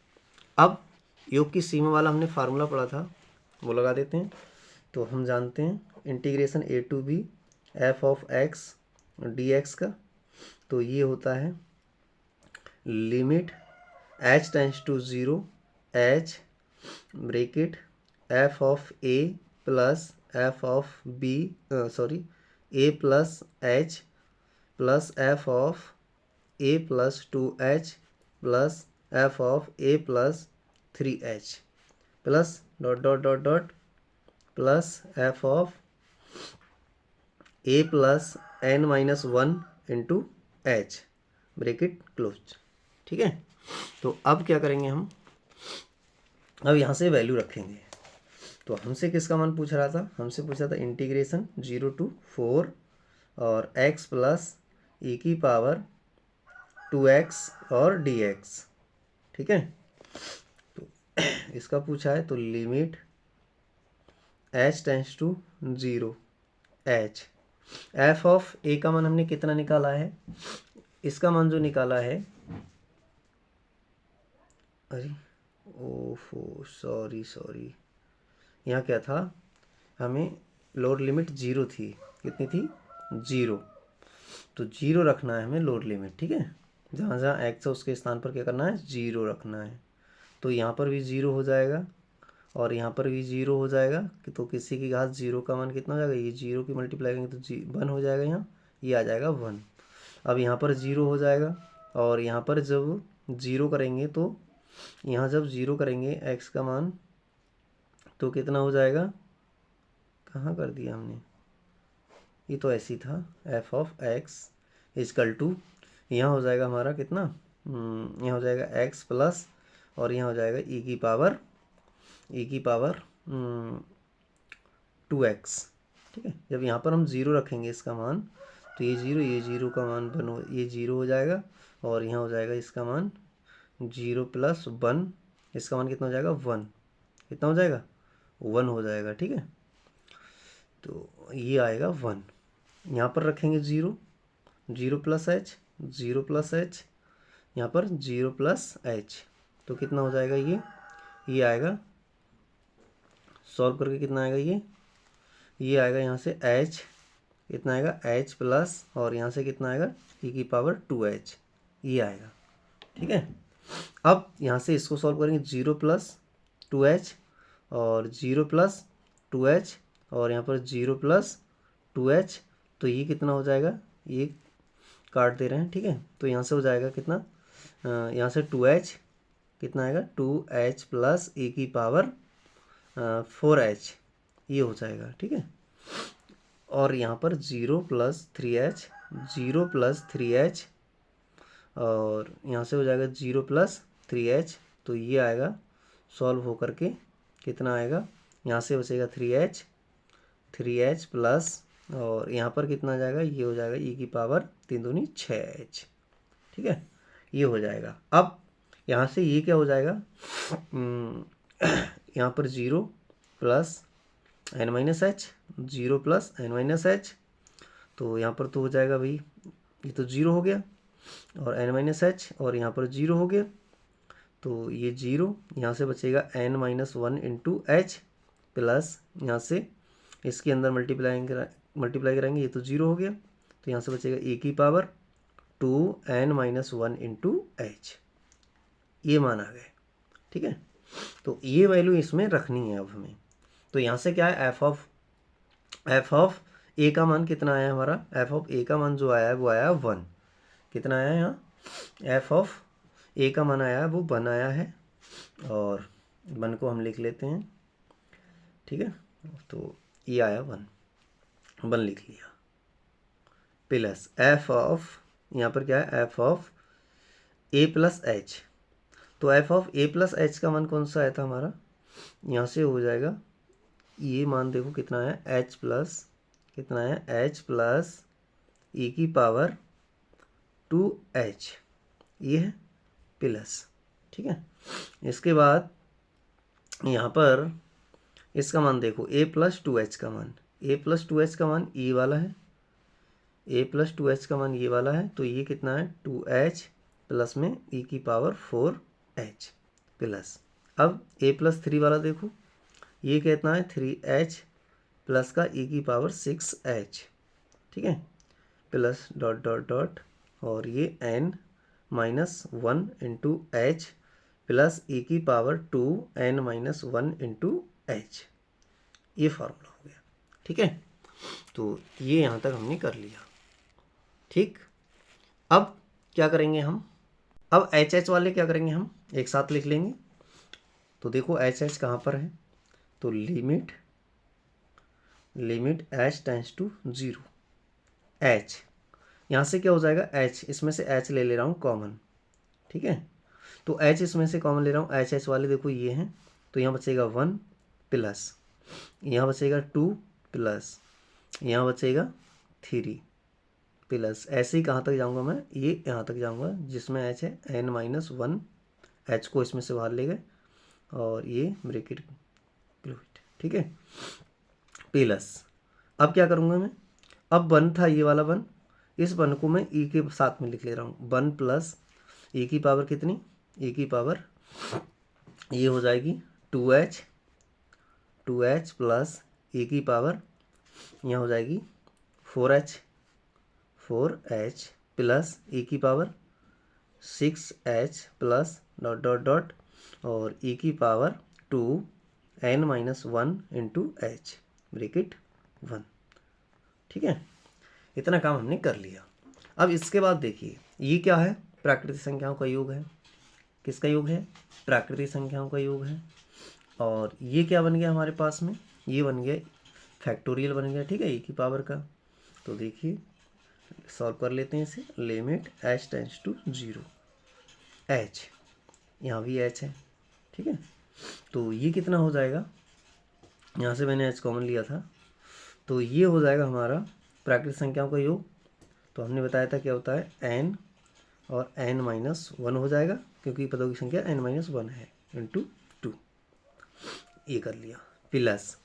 S1: अब योग की सीमा वाला हमने फार्मूला पढ़ा था, वो लगा देते हैं। तो हम जानते हैं integration a to b f of x dx का, तो ये होता है limit h tends to 0 h bracket f of a plus f of b a plus h plus f of a plus 2h plus f of a plus 3h plus dot dot dot dot plus f of a plus n-1 into h bracket close. ठीक है, तो अब क्या करेंगे हम, अब यहाँ से वैल्यू रखेंगे। तो हमसे किसका मान पूछ रहा था, हमसे पूछा था इंटीग्रेशन 0 to 4 और x प्लस e की पावर 2x और dx। ठीक है, तो इसका पूछा है तो limit h tends to 0 h, f of a का मान हमने कितना निकाला है, इसका मान जो निकाला है, अरे ओफो सॉरी यहाँ क्या था, हमें लोअर लिमिट 0 थी, कितनी थी 0, तो 0 रखना है हमें लोअर लिमिट। ठीक है, जहाँ जहाँ x है उसके स्थान पर क्या करना है 0 रखना है। तो यहाँ पर भी 0 हो जाएगा और यहाँ पर भी 0 हो जाएगा, तो किसी की घात 0 का मान कितना हो जाएगा, ये 0 की मल्टीप्लाई करेंगे तो 1 हो जाएगा, यहाँ ये आ जाएगा 1। अब यहाँ पर 0 हो जाएगा और यहाँ पर जब 0 करेंगे तो यहाँ जब 0 करेंगे x का मान तो कितना हो जाएगा, कहाँ कर दिया हमने, ये तो ऐसी था f of x is equal to, यहाँ हो जाएगा हमारा कितना, यहाँ हो जाएगा x प्लस और यहाँ हो जाएगा e की पावर 2x। ठीक है, जब यहाँ पर हम 0 रखेंगे इसका मान तो ये 0 का मान ये 0 हो जाएगा और यहाँ हो जाएगा इसका मान 0 + 1, इसका मान कितना हो जाएगा 1, कितना हो जाएगा 1 हो जाएगा। ठीक है, तो ये आएगा 1, यहाँ पर रखेंगे 0 + h 0 + h, यहाँ पर 0 + h, तो कितना हो जाएगा ये आएगा, सॉल्व करके कितना आएगा ये आएगा यहाँ से h, कितना आएगा h प्लस और यहाँ से कितना आएगा e की पावर 2h, ये आएगा। ठीक है, अब यहाँ से इसको सॉल्व करेंगे 0 + 2h और 0 + 2h और यहाँ पर 0 + 2h, तो ये कितना हो जाएगा, ये काट दे रहे हैं। ठीक है, तो यहाँ से हो जाएगा कितना, यहाँ से 2h कितना आएगा 2h प्लस e की पावर 4h, ये हो जाएगा। ठीक है, और यहाँ पर 0 + 3h 0 + 3h और यहाँ से हो जाएगा 0 + 3h, तो ये आएगा सॉल्व हो करके कितना आएगा, यहाँ से बचेगा 3h प्लस, और यहाँ पर कितना आ जाएगा, ये हो जाएगा e की पावर 3 दूनी 6h। ठीक है, ये हो जाएगा। अब यहाँ से ये क्या हो जाएगा, यहाँ पर 0 plus n minus H, 0 plus n minus H, तो यहाँ पर तो हो जाएगा भाई, ये तो 0 हो गया, और n माइनस एच, और यहाँ पर 0 हो गया, तो ये 0, यहाँ से बचेगा n minus 1 into H, plus यहाँ से इसके अंदर मल्टीप्लाई कराएंगे, ये तो 0 हो गया, तो यहाँ से बचेगा e की power 2n minus 1 into H, ये मान आ गए। ठीक है, तो ये वैल्यू इसमें रखनी है अब हमें। तो यहाँ से क्या है, एफ ऑफ ए का मान कितना आया हमारा, एफ ऑफ ए का मान जो आया है वो आया 1। कितना आया है यहाँ, एफ ऑफ ए का मान आया है वो 1 आया है, और 1 को हम लिख लेते हैं। ठीक है, तो ये आया 1 लिख लिया, प्लस एफ ऑफ, यहाँ पर क्या है, F of A plus h. तो f of A plus h का मान कौन सा आया था हमारा, यहाँ से हो जाएगा, ये मान देखो कितना है, एच प्लस, कितना है, एच प्लस ई की पावर 2h, ये है प्लस। ठीक है, इसके बाद यहाँ पर इसका मान देखो, a प्लस 2h का मान, a प्लस 2h का मान ये वाला है, a प्लस 2h का मान ये वाला है, तो ये कितना है, 2h प्लस में e की पावर 4h प्लस। अब a प्लस 3 वाला देखो, ये कितना है, 3h प्लस का e की पावर 6h। ठीक है, प्लस डॉट डॉट डॉट, और ये n minus 1 into H plus e की power 2n minus 1 into H, ये फार्मूला हो गया। ठीक है, तो ये यहाँ तक हमने कर लिया। ठीक, अब क्या करेंगे हम, अब एच एच वाले क्या करेंगे, हम एक साथ लिख लेंगे। तो देखो एच एच कहाँ पर है, तो limit H tends to 0, H, यहाँ से क्या हो जाएगा, एच, इसमें से एच ले रहा हूँ कॉमन। ठीक है, तो एच इसमें से कॉमन ले रहा हूँ, एच एच वाले देखो ये हैं, तो यहाँ बचेगा 1 प्लस, यहाँ बचेगा 2 प्लस, यहाँ बचेगा 3 प्लस। ऐसे ही कहाँ तक जाऊँगा मैं, ये यहाँ तक जाऊँगा जिसमें एच है, n माइनस 1, एच को इसमें से बाहर ले गए, और ये ब्रैकेट क्लोज। ठीक है, प्लस, अब क्या करूँगा मैं, अब 1 था ये वाला 1, इस 1 को मैं e के साथ में लिख ले रहा हूँ, 1 प्लस e की पावर कितनी, e की पावर ये हो जाएगी 2h प्लस e की पावर यहाँ हो जाएगी 4h प्लस e की power 6h plus dot dot dot, और e की power 2n minus 1 into H bracket 1। ठीक है, इतना काम हमने कर लिया। अब इसके बाद देखिए, ये क्या है, प्राकृतिक संख्याओं का योग है। किसका योग है, प्राकृतिक संख्याओं का योग है। और ये क्या बन गया हमारे पास में, ये बन गया फैक्टोरियल बन गया। ठीक है, e की पावर का। तो देखिए सॉल्व कर लेते हैं इसे, limit h tends to 0, h, यहाँ भी h है। ठीक है, तो ये कितना हो जाएगा, यहाँ से मैंने h कॉमन लिया था, तो ये हो जाएगा हमारा प्राकृतिक संख्याओं का योग। तो हमने बताया था क्या होता है, n और n माइनस 1 हो जाएगा, क्योंकि पदों की संख्या n माइनस 1 है, इंटू 2, ये कर लिया। प्लस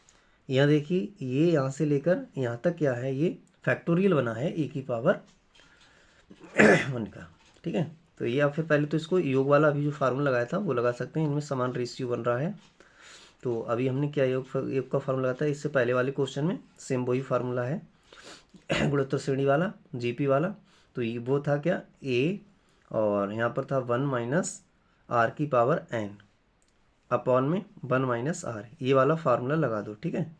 S1: यहाँ देखिए, ये यहाँ से लेकर यहाँ तक क्या है, ये फैक्टोरियल बना है e की पावर 1 का। ठीक है, तो ये आप फिर पहले तो इसको योग वाला अभी जो फार्मूला लगाया था वो लगा सकते हैं, इनमें समान रेशियो बन रहा है। तो अभी हमने क्या योग का फार्मूला लगाया था, इससे पहले वाले क्वेश्चन में सेम वही फार्मूला है गुणोत्तर श्रेणी वाला, जीपी वाला। तो ये वो था क्या, a, और यहाँ पर था 1 माइनस आर की पावर n अपॉन में 1 माइनस आर, ये वाला फार्मूला लगा दो। ठीक है,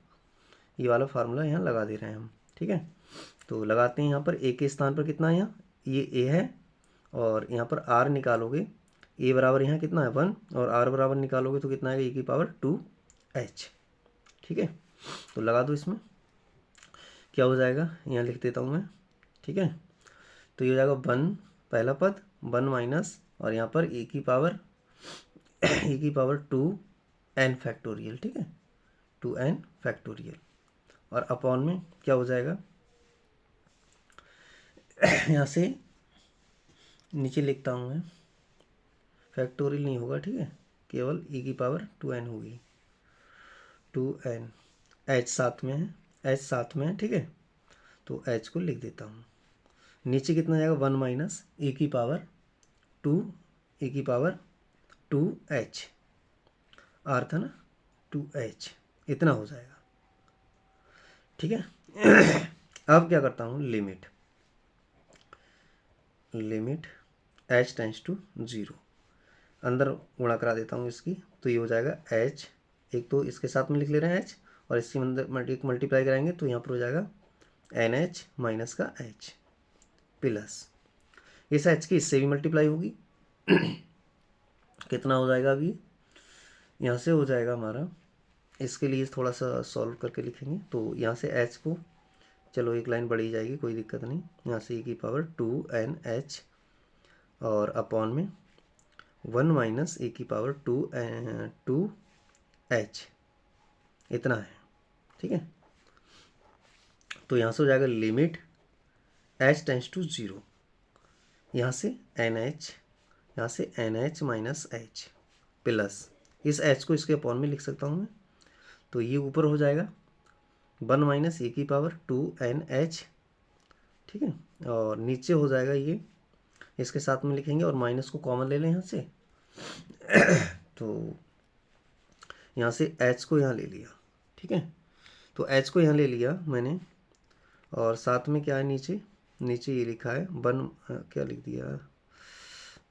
S1: ये वाला फार्मूला यहाँ लगा दे रहे हैं हम। ठीक है, तो लगाते हैं, यहाँ पर a के स्थान पर कितना है, यहाँ ये a है, और यहाँ पर r निकालोगे, a बराबर यहाँ कितना है 1, और r बराबर निकालोगे तो कितना है, e की पावर 2h। ठीक है, तो लगा दो, इसमें क्या हो जाएगा, यहाँ लिख देता हूँ मैं। ठीक है, तो ये हो जाएगा 1 पहला पद, 1 माइनस, और यहाँ पर e की पावर 2n फैक्टोरियल। ठीक है, 2n फैक्टोरियल, और अपॉन में क्या हो जाएगा, यहाँ से नीचे लिखता हूँ मैं, फैक्टोरियल नहीं होगा, ठीक है, केवल e की पावर 2n होगी, 2n, h साथ में है, h साथ में है, ठीक है, तो h को लिख देता हूँ। नीचे कितना जाएगा, 1 माइनस e की पावर 2, e की पावर 2h, r था ना 2h, इतना हो जाएगा, ठीक है। अब क्या करता हूँ, लिमिट h टेंस टू 0, अंदर गुणा करा देता हूँ इसकी, तो ये हो जाएगा h, एक तो इसके साथ में लिख ले रहे हैं h, और इसके अंदर मल्टीप्लाई कराएंगे तो यहाँ पर हो जाएगा NH माइनस का h प्लस इस h की इससे भी मल्टीप्लाई होगी, कितना हो जाएगा, अभी यहाँ से हो जाएगा हमारा, इसके लिए थोड़ा सा सॉल्व करके लिखेंगे, तो यहाँ से h को, चलो एक लाइन बढ़ी जाएगी, कोई दिक्कत नहीं, यहाँ से e की पावर 2NH और अपॉन में 1 माइनस e की पावर 2h, इतना है, ठीक है। तो यहाँ से हो जाएगा लिमिट h टेंस टू 0, यहाँ से NH, यहाँ से NH माइनस h प्लस इस h को इसके अपॉन में लिख सकता हूँ मैं, तो ये ऊपर हो जाएगा 1 माइनस e की पावर 2NH, ठीक है, और नीचे हो जाएगा ये, इसके साथ में लिखेंगे और माइनस को कॉमन ले लें यहाँ से, तो यहाँ से h को यहाँ ले लिया, ठीक है, तो h को यहाँ ले लिया मैंने, और साथ में क्या है, नीचे ये लिखा है 1, क्या लिख दिया,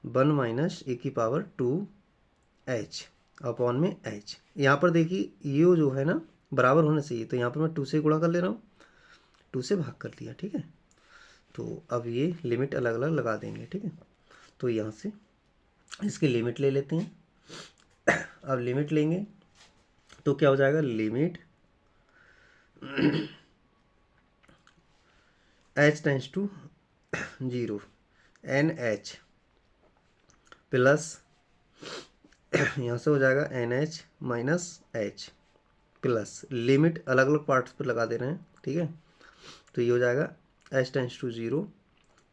S1: 1 माइनस e की पावर 2h अपॉन में h, यहाँ पर देखिए ये जो है ना बराबर होना चाहिए, तो यहाँ पर मैं 2 से गुणा कर ले रहा हूँ, 2 से भाग कर लिया, ठीक है। तो अब ये लिमिट अलग अलग लगा देंगे, ठीक है, तो यहाँ से इसकी लिमिट ले लेते हैं। अब लिमिट लेंगे तो क्या हो जाएगा, limit h tends to 0 NH plus यहाँ से हो जाएगा NH minus h plus limit अलग अलग पार्ट्स पर लगा दे रहे हैं, ठीक है, तो ये हो जाएगा h tends to 0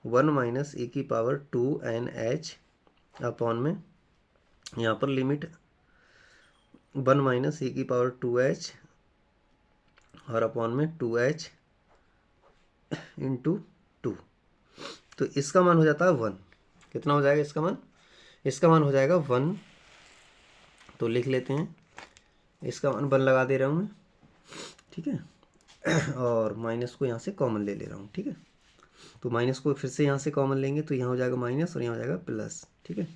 S1: 1 minus e की पावर 2NH अपॉन में यहाँ पर लिमिट 1 माइनस e की पावर 2h और अपॉन में 2h इंटू 2, तो इसका मान हो जाता है 1, कितना हो जाएगा इसका मान हो जाएगा 1, तो लिख लेते हैं, इसका मान 1 लगा दे रहा हूँ मैं, ठीक है, और माइनस को यहाँ से कॉमन ले रहा हूँ, ठीक है, तो माइनस को फिर से यहाँ से कॉमन लेंगे तो यहाँ हो जाएगा माइनस और यहाँ हो जाएगा प्लस, ठीक है,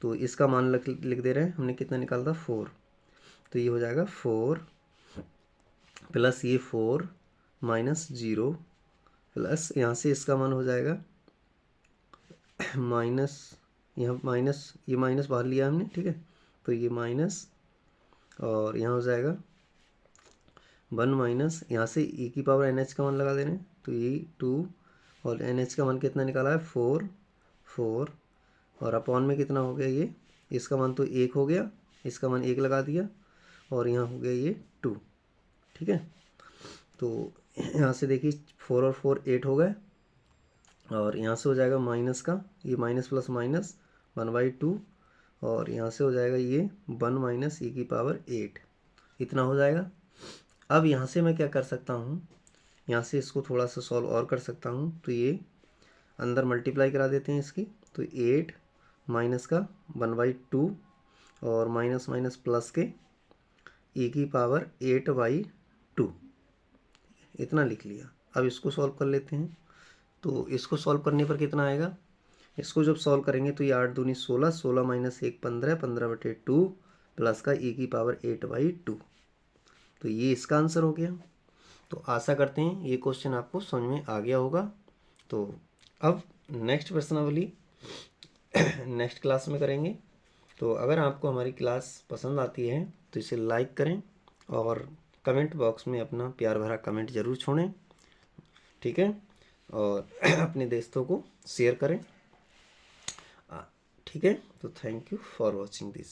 S1: तो इसका मान लिख दे रहे हैं, हमने कितना निकाला था 4, तो ये हो जाएगा 4 प्लस ये 4 माइनस 0 प्लस यहाँ से इसका मान हो जाएगा माइनस, यहाँ माइनस, ये माइनस बाहर लिया हमने, ठीक है, तो ये माइनस और यहाँ हो जाएगा 1 माइनस, यहाँ से e की पावर NH का मान लगा दे रहे हैं, तो ये 2 और NH का मान कितना निकाला है 4 और अपॉन में कितना हो गया, ये इसका मान तो 1 हो गया, इसका मान 1 लगा दिया और यहाँ हो गया ये 2, ठीक है, तो यहाँ से देखिए 4 और 4 8 हो गए, और यहाँ से हो जाएगा माइनस का, ये माइनस प्लस माइनस 1/2 और यहाँ से हो जाएगा ये 1 माइनस e की पावर 8, इतना हो जाएगा। अब यहाँ से मैं क्या कर सकता हूँ, यहाँ से इसको थोड़ा सा सॉल्व और कर सकता हूँ, तो ये अंदर मल्टीप्लाई करा देते हैं इसकी, तो 8 माइनस का 1/2 और माइनस माइनस प्लस के e की पावर 8/2, इतना लिख लिया। अब इसको सॉल्व कर लेते हैं, तो इसको सॉल्व करने पर कितना आएगा, इसको जब सॉल्व करेंगे तो ये 8 दूनी 16, 16 माइनस 1 15, 15/2 प्लस का e की पावर 8/2, तो ये इसका आंसर हो गया। तो आशा करते हैं ये क्वेश्चन आपको समझ में आ गया होगा। तो अब नेक्स्ट प्रश्नावली नेक्स्ट क्लास में करेंगे। तो अगर आपको हमारी क्लास पसंद आती है तो इसे लाइक करें और कमेंट बॉक्स में अपना प्यार भरा कमेंट ज़रूर छोड़ें, ठीक है, और अपने दोस्तों को शेयर करें, ठीक है। तो thank you for watching this.